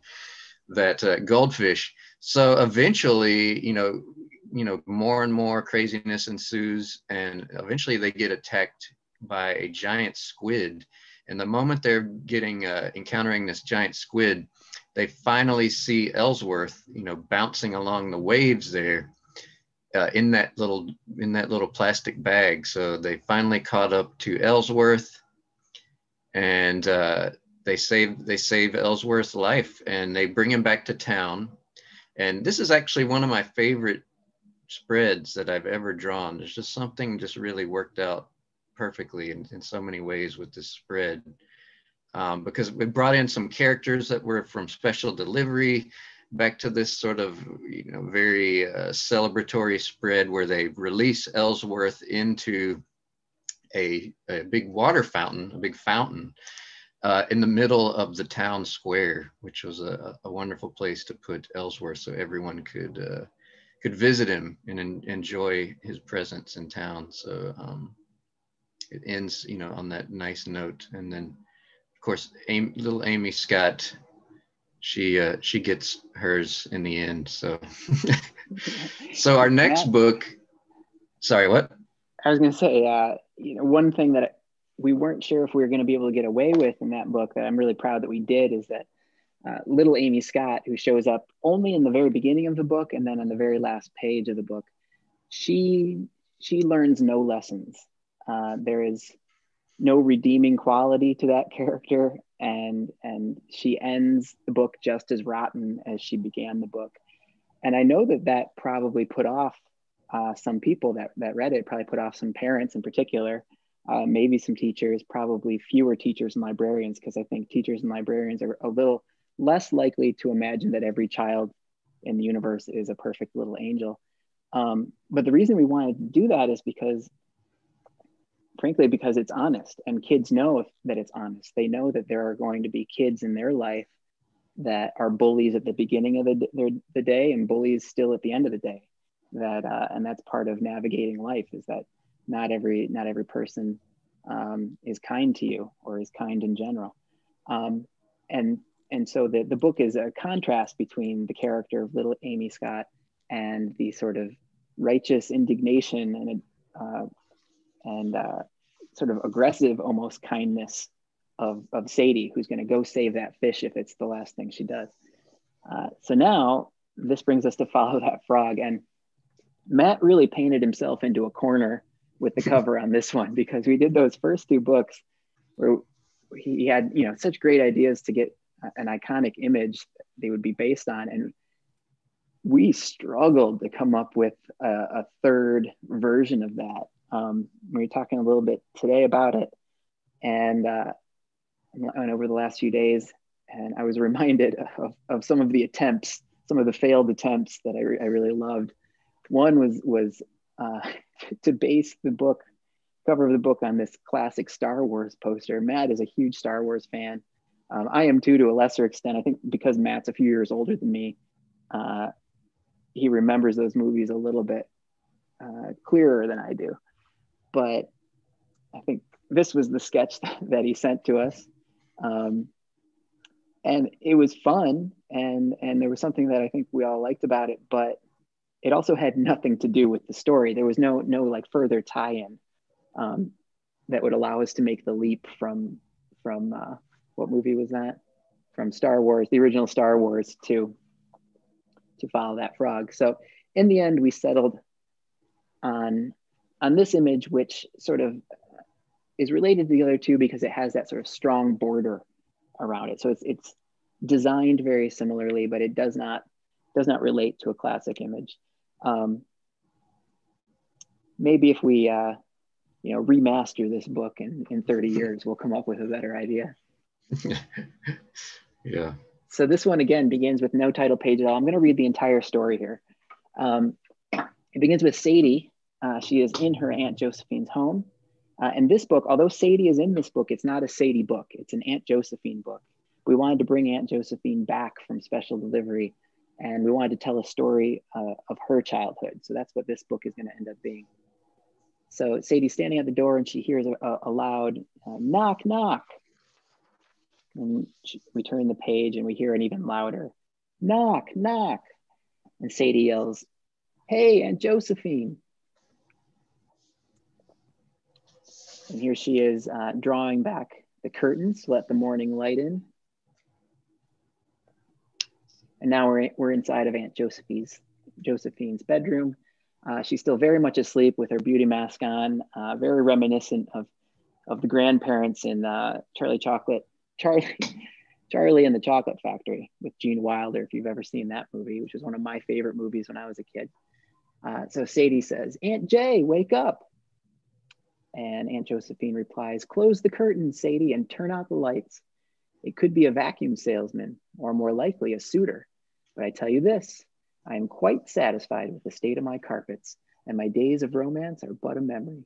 that goldfish. So eventually, you know, more and more craziness ensues, and eventually they get attacked by a giant squid. And the moment they're encountering this giant squid, they finally see Ellsworth, you know, bouncing along the waves there in that little plastic bag. So they finally caught up to Ellsworth, and they save Ellsworth's life, and they bring him back to town. And this is actually one of my favorite spreads that I've ever drawn. There's just something just really worked out perfectly in so many ways with this spread. Because we brought in some characters that were from Special Delivery back to this sort of, very celebratory spread where they release Ellsworth into a big water fountain, a big fountain in the middle of the town square, which was a wonderful place to put Ellsworth so everyone could visit him and enjoy his presence in town. So it ends, on that nice note. And then, of course, little Amy Scott, she gets hers in the end. So, so our next book. Sorry, what? I was going to say, one thing that we weren't sure if we were going to be able to get away with in that book that I'm really proud that we did is that little Amy Scott, who shows up only in the very beginning of the book and then on the very last page of the book, she learns no lessons. There is no redeeming quality to that character, and she ends the book just as rotten as she began the book. And I know that probably put off some people that read it, probably put off some parents in particular, maybe some teachers, probably fewer teachers and librarians, because I think teachers and librarians are a little less likely to imagine that every child in the universe is a perfect little angel. But the reason we wanted to do that is because it's honest, and kids know that it's honest. They know that there are going to be kids in their life that are bullies at the beginning of the day and bullies still at the end of the day. And that's part of navigating life, is that not every person is kind to you or is kind in general. And so the book is a contrast between the character of little Amy Scott and the sort of righteous indignation and sort of aggressive almost kindness of Sadie, who's going to go save that fish if it's the last thing she does. So now this brings us to Follow That Frog. And Matt really painted himself into a corner with the cover on this one, because we did those first two books where he had, such great ideas to get an iconic image they would be based on. And we struggled to come up with a third version of that. We were talking a little bit today about it, and over the last few days, and I was reminded of some of the attempts, some of the failed attempts that I really loved. One was to base the book, cover of the book, on this classic Star Wars poster. Matt is a huge Star Wars fan. I am too, to a lesser extent. I think because Matt's a few years older than me, he remembers those movies a little bit clearer than I do. But I think this was the sketch that he sent to us. And it was fun, and there was something that I think we all liked about it, but it also had nothing to do with the story. There was no like further tie-in that would allow us to make the leap from what movie was that? From Star Wars, the original Star Wars, to Follow That Frog. So in the end, we settled on this image, which sort of is related to the other two because it has that sort of strong border around it. So it's designed very similarly, but it does not relate to a classic image. Maybe if we remaster this book in 30 years, we'll come up with a better idea. Yeah. So this one again begins with no title page at all. I'm going to read the entire story here. It begins with Sadie. She is in her Aunt Josephine's home. And this book, although Sadie is in this book, it's not a Sadie book. It's an Aunt Josephine book. We wanted to bring Aunt Josephine back from Special Delivery, and we wanted to tell a story of her childhood. So that's what this book is going to end up being. So Sadie's standing at the door, and she hears a loud knock, knock. And we turn the page, and we hear an even louder knock, knock. And Sadie yells, "Hey, Aunt Josephine." And here she is drawing back the curtains to let the morning light in. And now we're inside of Aunt Josephine's bedroom. She's still very much asleep with her beauty mask on, very reminiscent of the grandparents in Charlie Charlie and the Chocolate Factory with Gene Wilder, if you've ever seen that movie, which was one of my favorite movies when I was a kid. So Sadie says, "Aunt Jay, wake up." And Aunt Josephine replies, "Close the curtains, Sadie, and turn out the lights. It could be a vacuum salesman, or more likely a suitor. But I tell you this, I am quite satisfied with the state of my carpets, and my days of romance are but a memory.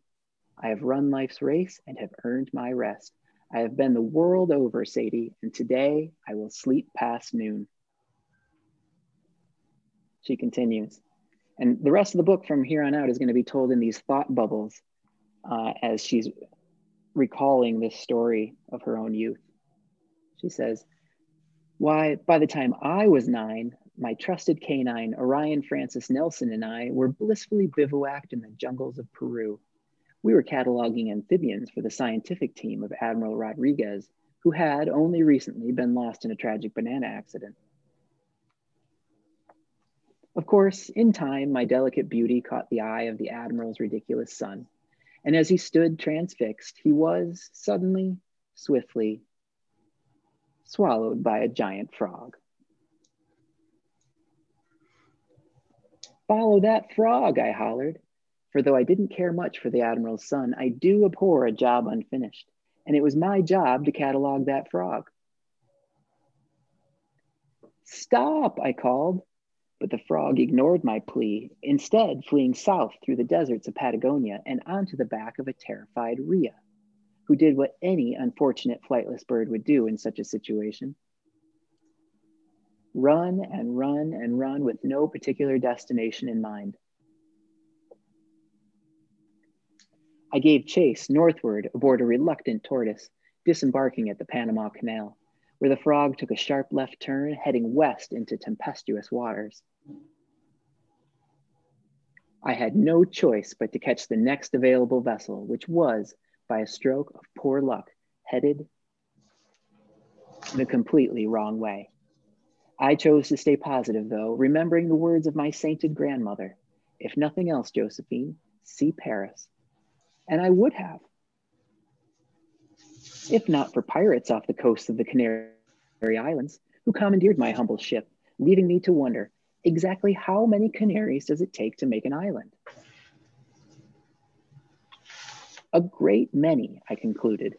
I have run life's race and have earned my rest. I have been the world over, Sadie, and today I will sleep past noon." She continues. And the rest of the book from here on out is going to be told in these thought bubbles as she's recalling this story of her own youth. She says, "Why, by the time I was 9, my trusted canine, Orion Francis Nelson, and I were blissfully bivouacked in the jungles of Peru. We were cataloging amphibians for the scientific team of Admiral Rodriguez, who had only recently been lost in a tragic banana accident. Of course, in time, my delicate beauty caught the eye of the Admiral's ridiculous son, and as he stood transfixed, he was suddenly, swiftly, swallowed by a giant frog." "Follow that frog," I hollered. For though I didn't care much for the Admiral's son, I do abhor a job unfinished, and it was my job to catalog that frog. "Stop," I called, but the frog ignored my plea, instead fleeing south through the deserts of Patagonia and onto the back of a terrified rhea, who did what any unfortunate flightless bird would do in such a situation: run and run and run with no particular destination in mind. I gave chase northward aboard a reluctant tortoise, disembarking at the Panama Canal, where the frog took a sharp left turn, heading west into tempestuous waters. I had no choice but to catch the next available vessel, which was, by a stroke of poor luck, headed the completely wrong way. I chose to stay positive, though, remembering the words of my sainted grandmother: "If nothing else, Josephine, see Paris." And I would have, if not for pirates off the coast of the Canary Islands, who commandeered my humble ship, leaving me to wonder, exactly how many canaries does it take to make an island? A great many, I concluded.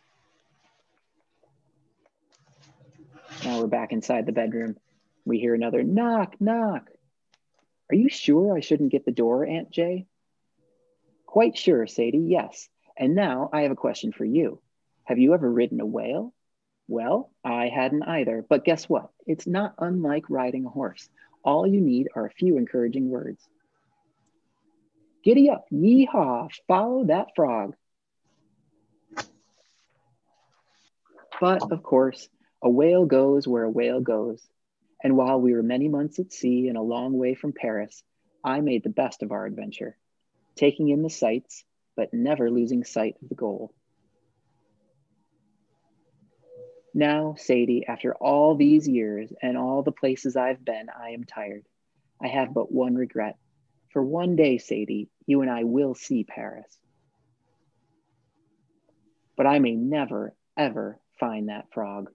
Now we're back inside the bedroom. We hear another knock, knock. "Are you sure I shouldn't get the door, Aunt Jay?" "Quite sure, Sadie, yes. And now I have a question for you. Have you ever ridden a whale?" "Well, I hadn't either, but guess what? It's not unlike riding a horse. All you need are a few encouraging words. Giddy up, yee-haw, follow that frog." But of course, a whale goes where a whale goes. And while we were many months at sea and a long way from Paris, I made the best of our adventure, taking in the sights, but never losing sight of the goal. Now, Sadie, after all these years and all the places I've been, I am tired. I have but one regret. For one day, Sadie, you and I will see Paris. But I may never, ever find that frog.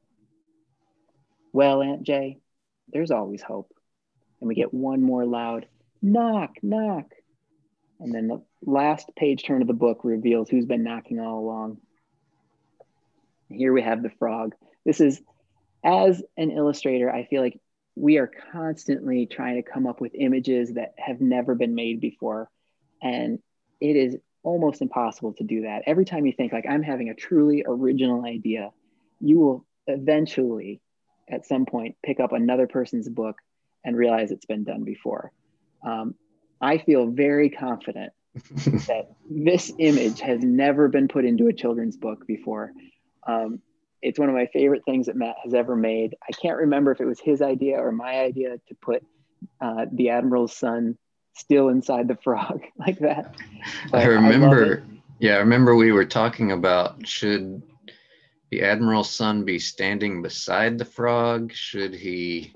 Well, Aunt Jay, there's always hope. And we get one more loud knock, knock. And then the last page turn of the book reveals who's been knocking all along. Here we have the frog. This is, as an illustrator, I feel like we are constantly trying to come up with images that have never been made before. And it is almost impossible to do that. Every time you think like I'm having a truly original idea, you will eventually at some point pick up another person's book and realize it's been done before. I feel very confident that this image has never been put into a children's book before. It's one of my favorite things that Matt has ever made. I can't remember if it was his idea or my idea to put the Admiral's son still inside the frog like that. But I remember we were talking about, should the Admiral's son be standing beside the frog? Should he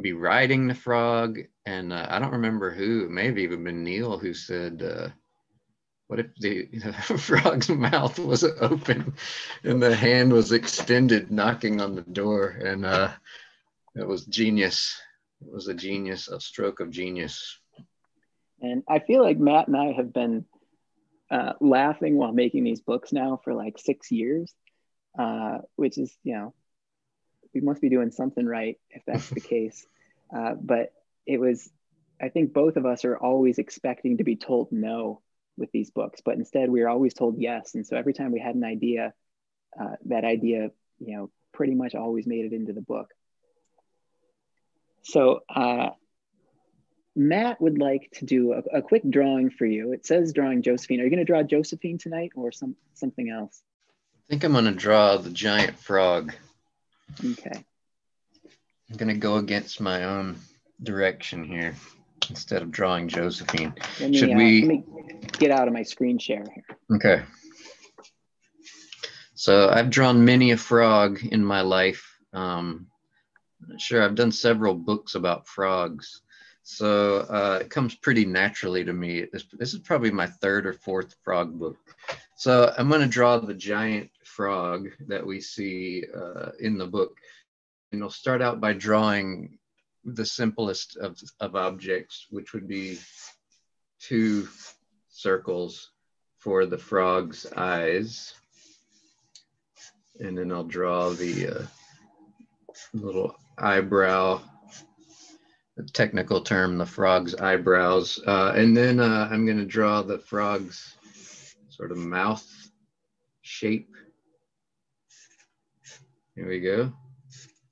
be riding the frog? And I don't remember who, maybe even been Neil, who said What if the frog's mouth was open and the hand was extended, knocking on the door? And it was genius. It was a stroke of genius. And I feel like Matt and I have been laughing while making these books now for like 6 years, which is, we must be doing something right if that's the case. But it was, I think both of us are always expecting to be told no with these books, but instead we were always told yes. And so every time we had an idea, that idea, pretty much always made it into the book. So Matt would like to do a quick drawing for you. It says drawing Josephine. Are you going to draw Josephine tonight or something else? I think I'm going to draw the giant frog. Okay. I'm going to go against my own direction here instead of drawing Josephine. Let me get out of my screen share here. Okay. So I've drawn many a frog in my life. Sure, I've done several books about frogs. So it comes pretty naturally to me. This is probably my third or fourth frog book. So I'm going to draw the giant frog that we see in the book. And I'll start out by drawing the simplest of objects, which would be 2 circles for the frog's eyes. And then I'll draw the little eyebrow, the technical term, the frog's eyebrows. And then I'm going to draw the frog's sort of mouth shape. Here we go.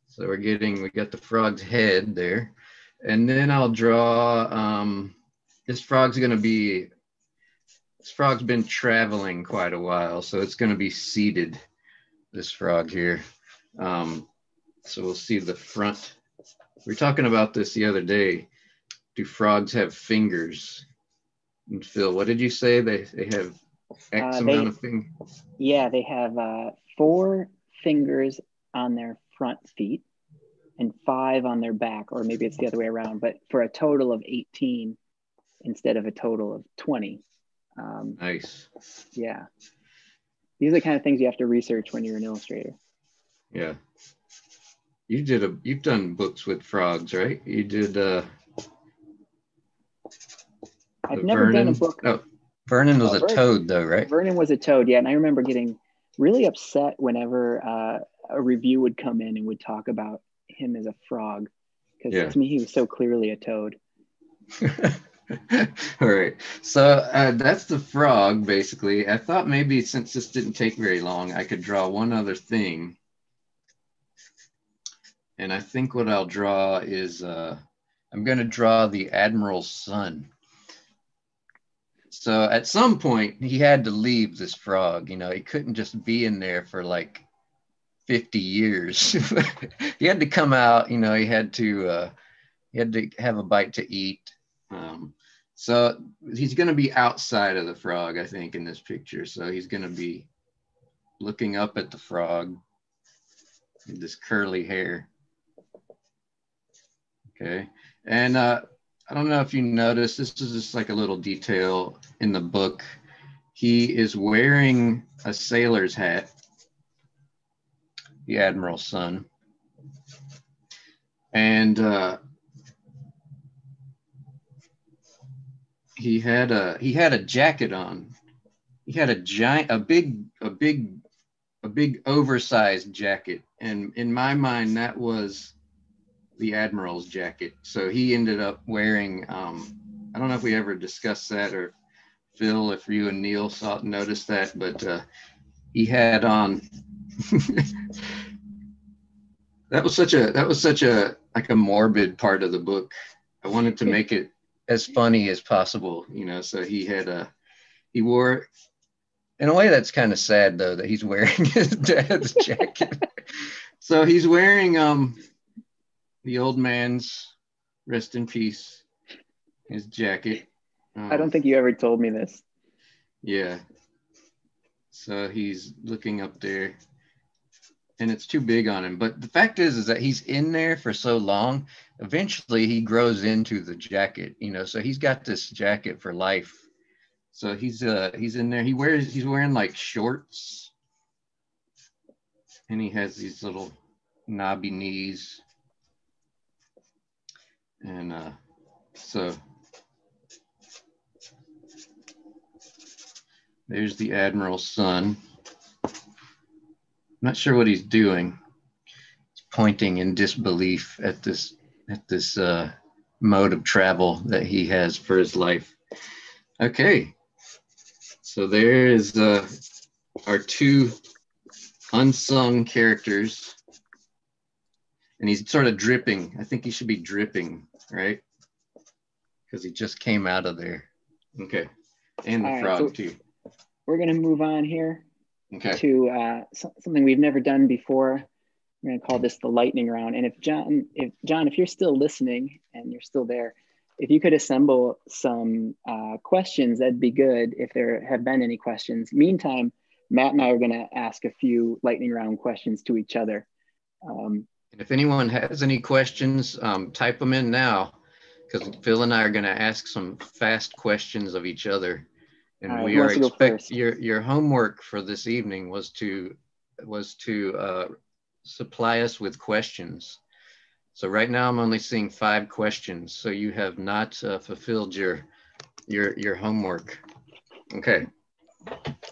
So we got the frog's head there. And then I'll draw, this frog's been traveling quite a while, so it's going to be seated, this frog here. So we'll see the front. We were talking about this the other day. Do frogs have fingers? And Phil, what did you say? They have X amount of fingers? Yeah, they have 4 fingers on their front feet and 5 on their back, or maybe it's the other way around, but for a total of 18 instead of a total of 20. Nice. Yeah. These are the kind of things you have to research when you're an illustrator. Yeah. You've done books with frogs, right? You did I've never done a book. Oh, Vernon was a toad though, right? Vernon was a toad, yeah. And I remember getting really upset whenever a review would come in and would talk about him as a frog, because to me he was so clearly a toad. All right, so that's the frog basically. I thought maybe since this didn't take very long, I could draw one other thing. And I think what I'll draw is I'm going to draw the admiral's son. So at some point he had to leave this frog. He couldn't just be in there for like 50 years. He had to come out. He had to have a bite to eat. So he's going to be outside of the frog, I think, in this picture. So he's going to be looking up at the frog with this curly hair. Okay. And I don't know if you noticed, this is just like a little detail in the book. He is wearing a sailor's hat, the admiral's son. And he had a jacket on. He had a big oversized jacket. And in my mind, that was the admiral's jacket. So he ended up wearing, I don't know if we ever discussed that, or Phil, if you and Neil noticed that, but he had on, that was such a like a morbid part of the book. I wanted to make it as funny as possible, so he wore, in a way that's kind of sad though, that he's wearing his dad's jacket. So he's wearing the old man's, rest in peace, his jacket. I don't think you ever told me this. Yeah. So he's looking up there and it's too big on him. But the fact is that he's in there for so long, eventually he grows into the jacket, so he's got this jacket for life. So he's in there. He's wearing like shorts, and he has these little knobby knees, and so there's the Admiral's son. I'm not sure what he's doing. He's pointing in disbelief at this mode of travel that he has for his life. Okay, so there is our two unsung characters, and he's sort of dripping. I think he should be dripping, right? Because he just came out of there. Okay, and the frog so too. We're gonna move on here to something we've never done before. We're gonna call this the lightning round. And if John, if you're still listening and you're still there, if you could assemble some questions, that'd be good. If there have been any questions. Meantime, Matt and I are gonna ask a few lightning round questions to each other. If anyone has any questions, type them in now, because Phil and I are gonna ask some fast questions of each other. And right, we are expect your homework for this evening was to supply us with questions. So right now I'm only seeing 5 questions. So you have not fulfilled your homework. Okay.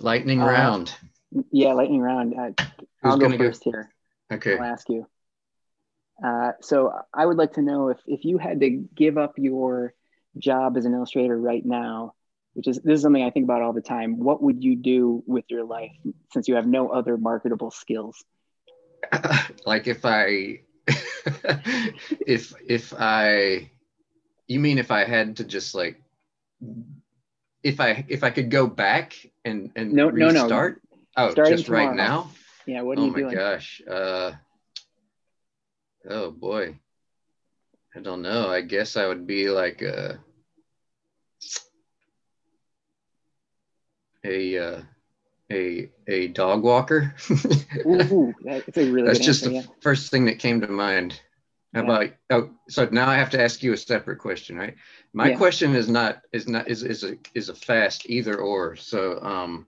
Lightning round. Yeah, lightning round. I'll go first here. Okay. I'll ask you. So I would like to know if you had to give up your job as an illustrator right now, this is something I think about all the time. What would you do with your life since you have no other marketable skills? Like if I, you mean if I had to just like, if I could go back and restart? No. Oh, starting just tomorrow. Right now? Yeah, what are you doing? Oh my gosh. Oh boy. I don't know. I guess I would be like a dog walker. Ooh, that's a really that's good just answer, the first thing that came to mind. How about so now I have to ask you a separate question, right? My question is a fast either or. So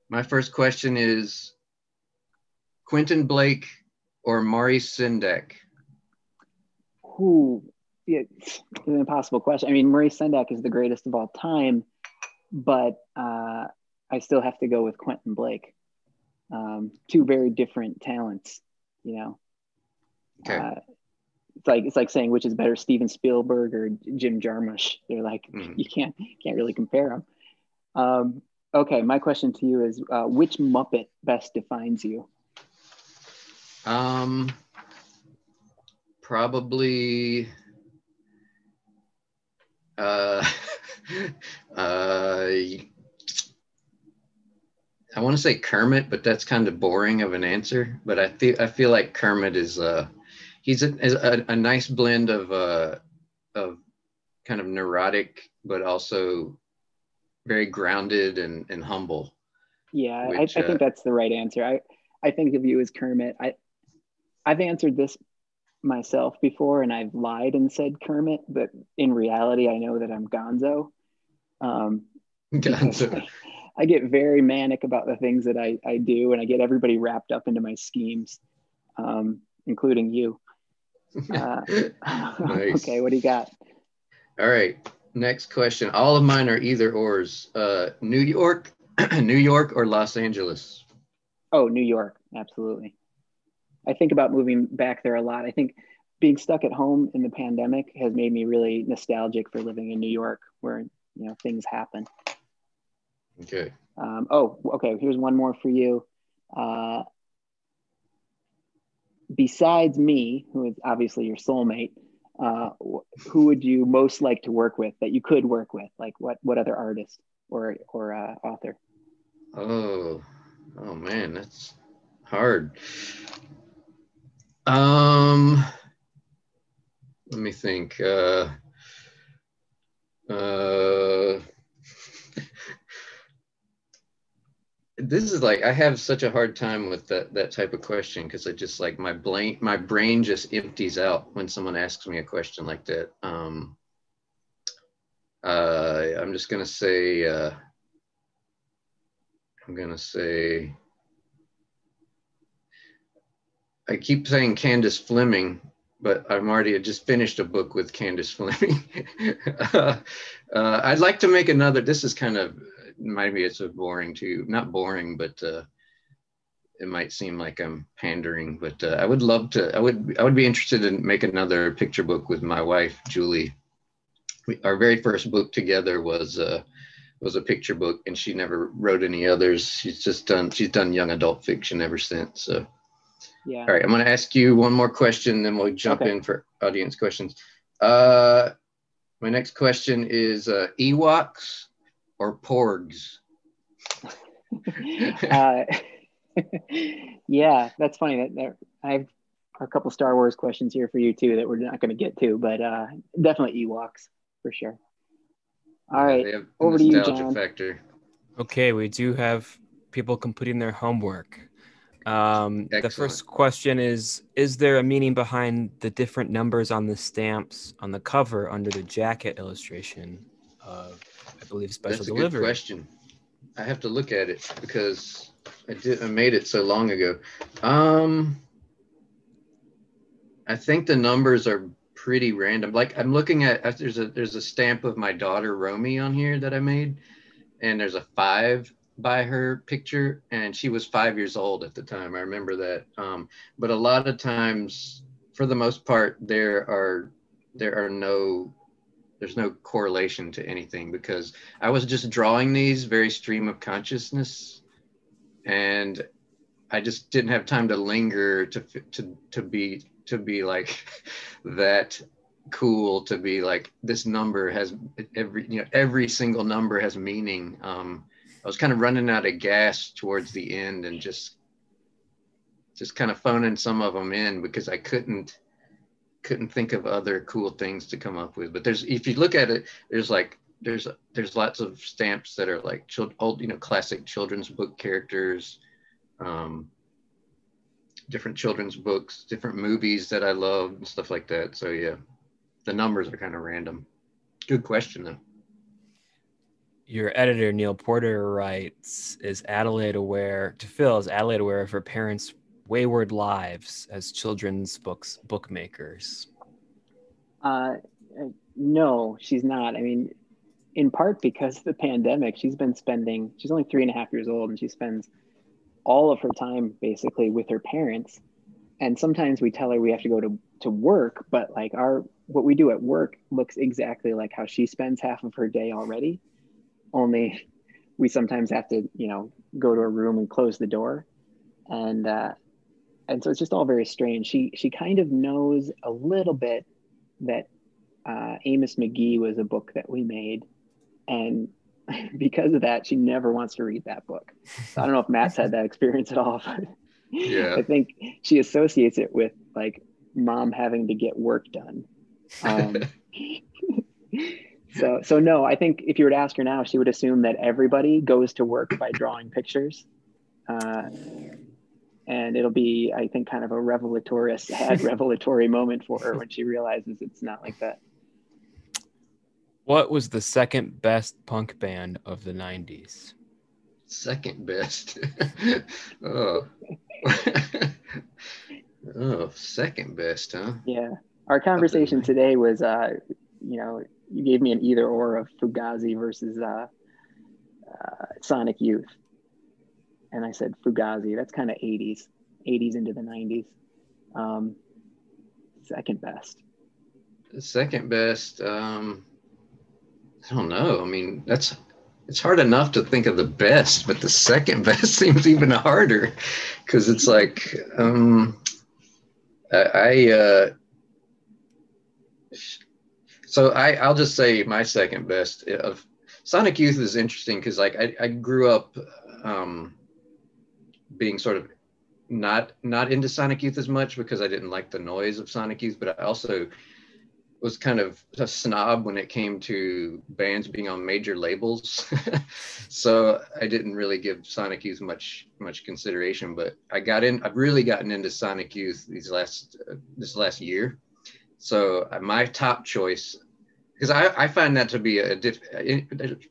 my first question is Quentin Blake or Maurice Sendak? Ooh, it's an impossible question. I mean, Maurice Sendak is the greatest of all time, but I still have to go with Quentin Blake. 2 very different talents, you know. Okay. It's like saying which is better, Steven Spielberg or Jim Jarmusch. They're like you can't really compare them. Okay, my question to you is which Muppet best defines you? Probably I want to say Kermit, but that's kind of boring of an answer. But I feel like Kermit is he's a nice blend of kind of neurotic, but also very grounded and humble. Yeah, which, I think that's the right answer. I think of you as Kermit. I've answered this myself before, and I've lied and said Kermit, but in reality, I know that I'm Gonzo. Gonzo. I get very manic about the things that I do, and I get everybody wrapped up into my schemes, including you. Nice. Okay, what do you got? All right, next question. All of mine are either ors. New York, New York or Los Angeles? Oh, New York, absolutely. I think about moving back there a lot. I think being stuck at home in the pandemic has made me really nostalgic for living in New York, where things happen. Okay. Okay. Here's one more for you. Besides me, who is obviously your soulmate, who would you most like to work with that you could work with? Like what other artist or author? Oh man, that's hard. Let me think. This is like, I have such a hard time with that type of question because I just like my brain just empties out when someone asks me a question like that. I'm just gonna say I'm gonna say, I keep saying Candace Fleming, but I just finished a book with Candace Fleming. I'd like to make another. This is kind of, maybe it's a boring too, not boring, but it might seem like I'm pandering, but I would love to, I would be interested in make another picture book with my wife, Julie. Our very first book together was a picture book, and she never wrote any others. She's done young adult fiction ever since. So. Yeah. All right, I'm going to ask you one more question, then we'll jump in for audience questions. My next question is Ewoks or Porgs? Yeah, that's funny. I have a couple Star Wars questions here for you too that we're not going to get to, but definitely Ewoks for sure. All right, they have over to you, John. Factor. Okay, we do have people completing their homework. The first question is there a meaning behind the different numbers on the stamps on the cover under the jacket illustration of, I believe, Special Delivery? That's a good question. I have to look at it because I made it so long ago. I think the numbers are pretty random. Like, I'm looking at, there's a stamp of my daughter Romy on here that I made, and there's a 5 by her picture, and she was 5 years old at the time. I remember that. But a lot of times, for the most part, there's no correlation to anything, because I was just drawing these very stream of consciousness, and I just didn't have time to linger to be like that cool, to be like, this number has every single number has meaning. I was kind of running out of gas towards the end, and just kind of phoning some of them in because I couldn't think of other cool things to come up with. But if you look at it, there's lots of stamps that are like old, classic children's book characters, different children's books, different movies that I love and stuff like that. So yeah, the numbers are kind of random. Good question though. Your editor, Neil Porter, writes, is Adelaide aware of her parents' wayward lives as children's bookmakers? No, she's not. I mean, in part because of the pandemic, she's only 3.5 years old, and she spends all of her time basically with her parents. And sometimes we tell her we have to go to work, but like what we do at work looks exactly like how she spends half of her day already. Only we sometimes have to, go to a room and close the door. And so it's just all very strange. She kind of knows a little bit that Amos McGee was a book that we made. And because of that, she never wants to read that book. So I don't know if Matt's had that experience at all, but yeah. I think she associates it with like mom having to get work done. So no, I think if you were to ask her now, she would assume that everybody goes to work by drawing pictures. And it'll be, I think, kind of a sad revelatory moment for her when she realizes it's not like that. What was the second best punk band of the 90s? Second best? Oh. Oh, second best, huh? Yeah. Our conversation today was, you gave me an either or of Fugazi versus Sonic Youth. And I said Fugazi. That's kind of 80s into the 90s. Second best. The second best, I don't know. I mean, it's hard enough to think of the best, but the second best seems even harder, because it's like, I'll just say my second best of Sonic Youth is interesting because like I grew up being sort of not into Sonic Youth as much because I didn't like the noise of Sonic Youth, but I also was kind of a snob when it came to bands being on major labels. So I didn't really give Sonic Youth much consideration, but I've really gotten into Sonic Youth this last year. So my top choice because I find that to be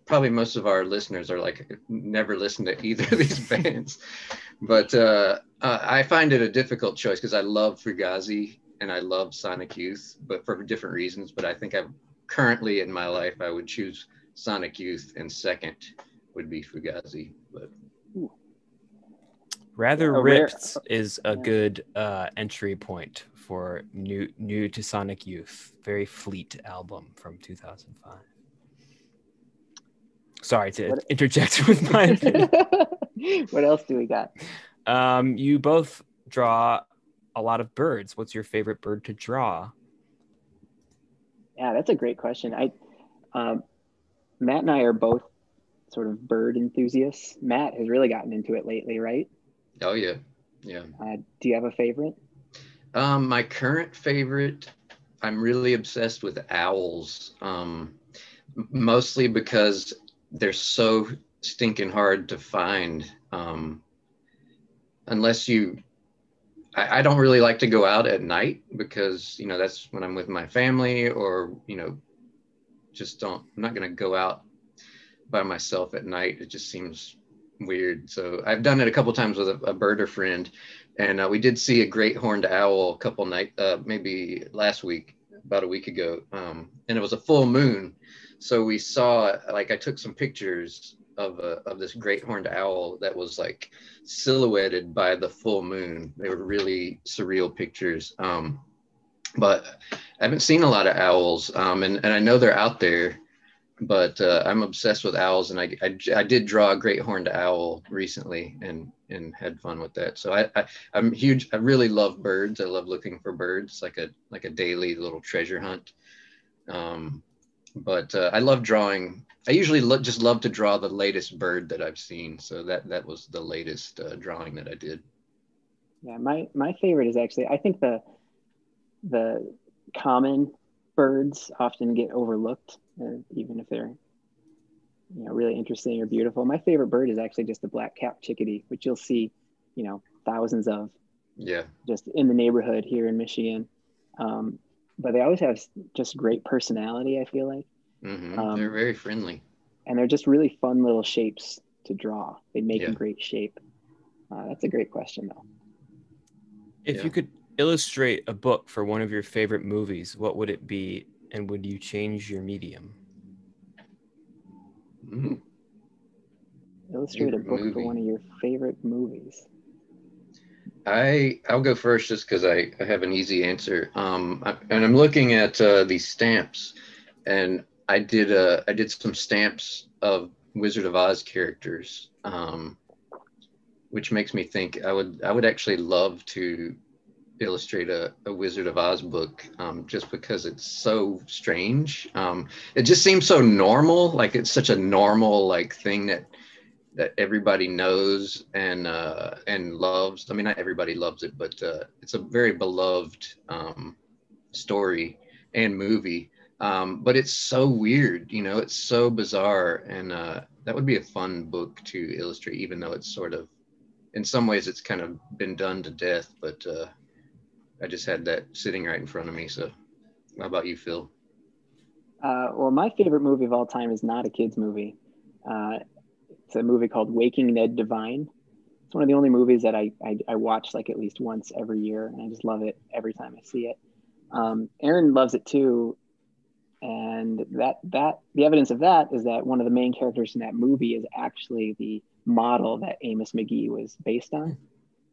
probably most of our listeners are like never listened to either of these bands, but I find it a difficult choice because I love Fugazi and I love Sonic Youth, but for different reasons. But I think currently in my life I would choose Sonic Youth, and second would be Fugazi. But Rather Ripped is a good entry point for new to Sonic Youth. Very Fleet album from 2005. Sorry to interject with my opinion. What else do we got? You both draw a lot of birds. What's your favorite bird to draw? Yeah, that's a great question. Matt and I are both sort of bird enthusiasts. Matt has really gotten into it lately, right? Oh yeah. Do you have a favorite? My current favorite, I'm really obsessed with owls. Mostly because they're so stinking hard to find. Unless I don't really like to go out at night because, that's when I'm with my family, or, I'm not going to go out by myself at night. It just seems weird. So I've done it a couple times with a birder friend, and we did see a great horned owl maybe last week, about a week ago, and it was a full moon. So we saw, I took some pictures of this great horned owl that was like silhouetted by the full moon. They were really surreal pictures. But I haven't seen a lot of owls, and I know they're out there, but I'm obsessed with owls, and I did draw a great horned owl recently and had fun with that. So I'm huge. I really love birds. I love looking for birds, like a daily little treasure hunt. But I love drawing. I usually just love to draw the latest bird that I've seen. So that was the latest drawing that I did. Yeah, my favorite is actually, I think the common birds often get overlooked, even if they're really interesting or beautiful. My favorite bird is actually just the black-capped chickadee, which you'll see thousands of just in the neighborhood here in Michigan. But they always have just great personality, I feel like. Mm-hmm. They're very friendly, and they're just really fun little shapes to draw. They make a great shape. That's a great question, though. If you could illustrate a book for one of your favorite movies, what would it be, and would you change your medium? Illustrate a book for one of your favorite movies. I'll go first just because I have an easy answer. And I'm looking at these stamps, and I did some stamps of Wizard of Oz characters, which makes me think I would actually love to illustrate a Wizard of Oz book, just because it's so strange. It just seems so normal, like it's such a normal thing that everybody knows and loves. I mean, not everybody loves it, but it's a very beloved story and movie. But it's so weird, it's so bizarre, and that would be a fun book to illustrate, even though it's sort of, in some ways, it's kind of been done to death. But I just had that sitting right in front of me. So, how about you, Phil? Well, my favorite movie of all time is not a kid's movie. It's a movie called Waking Ned Divine. It's one of the only movies that I watch at least once every year, and I just love it every time I see it. Aaron loves it too, and that the evidence of that is that one of the main characters in that movie is actually the model that Amos McGee was based on.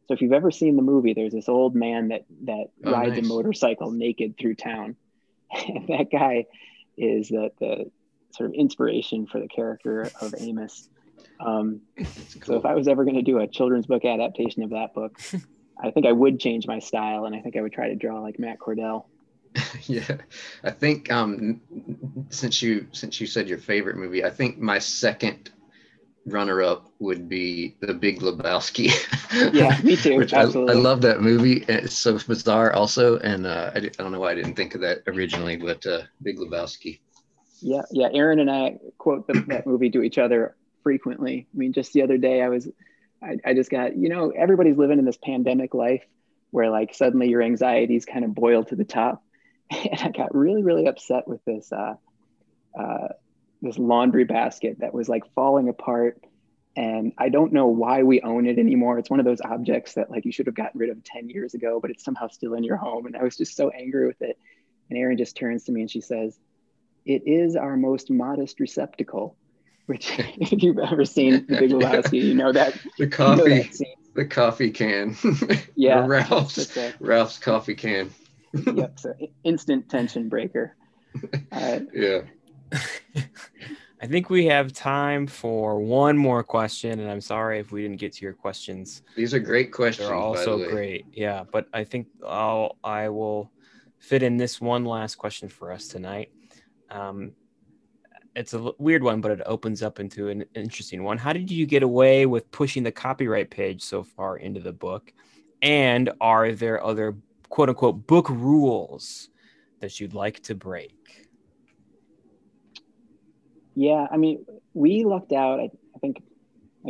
So if you've ever seen the movie, there's this old man that rides a motorcycle naked through town, and that guy is the sort of inspiration for the character of Amos. Cool. So if I was ever going to do a children's book adaptation of that book, I think I would change my style, and I think I would try to draw like Matt Cordell. Yeah, I think since you said your favorite movie, I think my second runner-up would be The Big Lebowski. Yeah, me too. Which absolutely. I love that movie. It's so bizarre also, and I don't know why I didn't think of that originally, but Big Lebowski. Yeah. Aaron and I quote that movie to each other frequently. I mean, just the other day I just got, everybody's living in this pandemic life where suddenly your anxieties kind of boil to the top. And I got really, really upset with this this laundry basket that was like falling apart. And I don't know why we own it anymore. It's one of those objects that like you should have gotten rid of 10 years ago, but it's somehow still in your home. And I was just so angry with it. And Erin just turns to me and she says, "It is our most modest receptacle," which if you've ever seen The Big Lebowski, you know that. The coffee, the coffee can. Yeah. Ralph's coffee can. Yep. So instant tension breaker. Yeah. I think we have time for one more question, and I'm sorry if we didn't get to your questions. These are great questions. They're also great. Yeah, but I think I will fit in this one last question for us tonight. It's a weird one, but it opens up into an interesting one. How did you get away with pushing the copyright page so far into the book? And are there other quote unquote book rules that you'd like to break? Yeah, I mean, we lucked out. I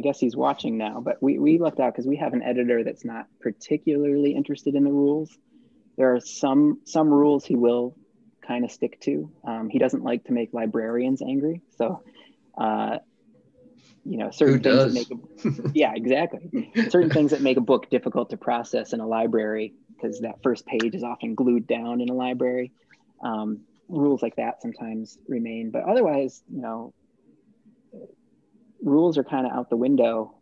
guess he's watching now, but we lucked out because we have an editor that's not particularly interested in the rules. There are some rules he will kind of stick to. He doesn't like to make librarians angry. So, certain things that make yeah, exactly. Certain things that make a book difficult to process in a library because that first page is often glued down in a library. Rules like that sometimes remain, but otherwise, rules are kind of out the window.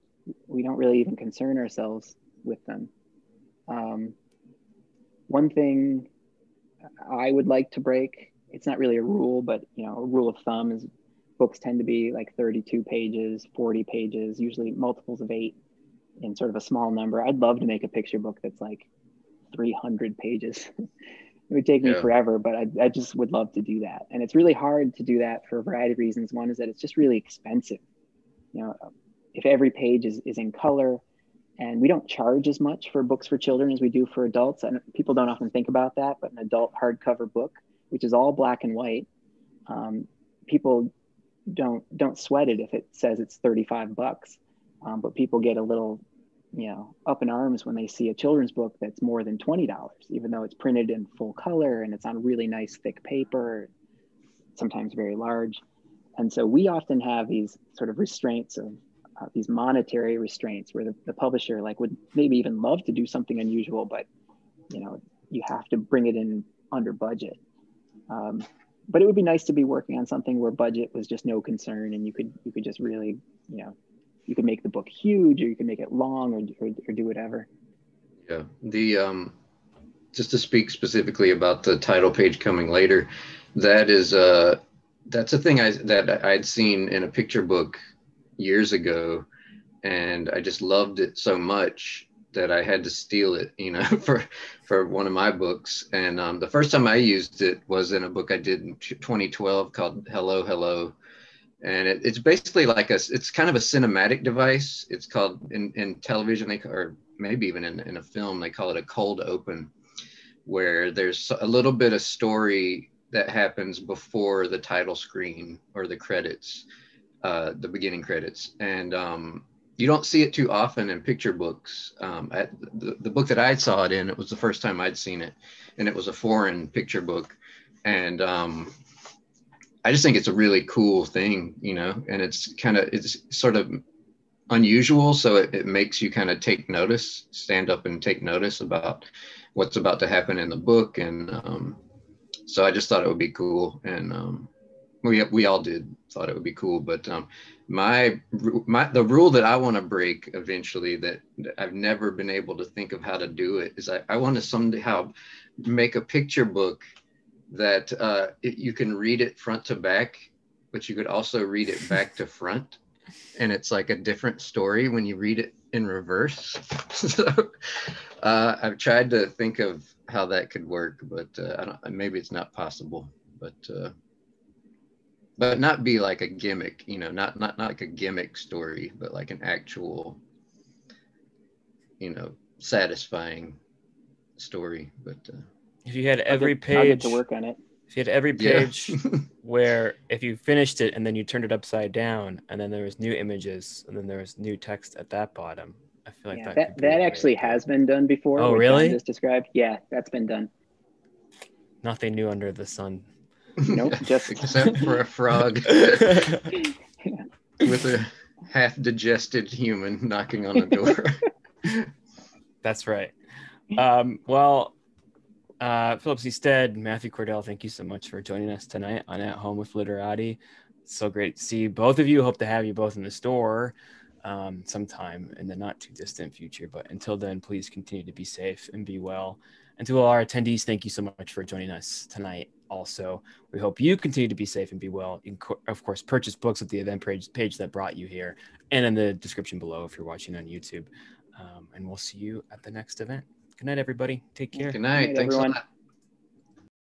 We don't really even concern ourselves with them. One thing I would like to break, it's not really a rule, but a rule of thumb is books tend to be like 32 pages, 40 pages, usually multiples of 8 in sort of a small number. I'd love to make a picture book that's like 300 pages. It would take me forever, but I just would love to do that. And it's really hard to do that for a variety of reasons. One is that it's just really expensive. If every page is in color, and we don't charge as much for books for children as we do for adults. And people don't often think about that, but an adult hardcover book, which is all black and white, people don't sweat it if it says it's $35. But people get a little up in arms when they see a children's book that's more than $20, even though it's printed in full color and it's on really nice thick paper, sometimes very large. And so we often have these sort of restraints of these monetary restraints where the publisher would maybe even love to do something unusual, but you have to bring it in under budget. But it would be nice to be working on something where budget was just no concern, and you could just really you could make the book huge, or you can make it long, or do whatever. Yeah. The just to speak specifically about the title page coming later, that's a thing that I'd seen in a picture book years ago, and I just loved it so much that I had to steal it, for one of my books. And the first time I used it was in a book I did in 2012 called Hello, Hello. And it's basically it's kind of a cinematic device. It's called in television, or maybe even in a film, they call it a cold open, where there's a little bit of story that happens before the title screen or the credits, the beginning credits. And you don't see it too often in picture books. The book that I saw it in, it was the first time I'd seen it, and it was a foreign picture book. And I just think it's a really cool thing, and it's sort of unusual. So it makes you kind of stand up and take notice about what's about to happen in the book. And so I just thought it would be cool. And we all thought it would be cool. But the rule that I want to break eventually, that I've never been able to think of how to do it, is I want to somehow make a picture book that you can read it front to back, but you could also read it back to front, and it's like a different story when you read it in reverse. So I've tried to think of how that could work, but maybe it's not possible. But not be like a gimmick, not like a gimmick story, but like an actual, satisfying story. But if you had every page, I'll get to work on it. If you had every page where if you finished it and then you turned it upside down, and then there was new images, and then there was new text at that bottom, I feel like that actually has been done before. Oh, really? John just described. Yeah, that's been done. Nothing new under the sun. Nope, just except for a frog with a half-digested human knocking on the door. That's right. Philip C. Stead, Matthew Cordell, thank you so much for joining us tonight on At Home with Literati. It's so great to see both of you. Hope to have you both in the store sometime in the not too distant future. But until then, please continue to be safe and be well. And to all our attendees, thank you so much for joining us tonight. Also, we hope you continue to be safe and be well. You can, of course, purchase books at the event page that brought you here and in the description below if you're watching on YouTube. And we'll see you at the next event. Good night, everybody. Take care. Good night. Thanks a lot.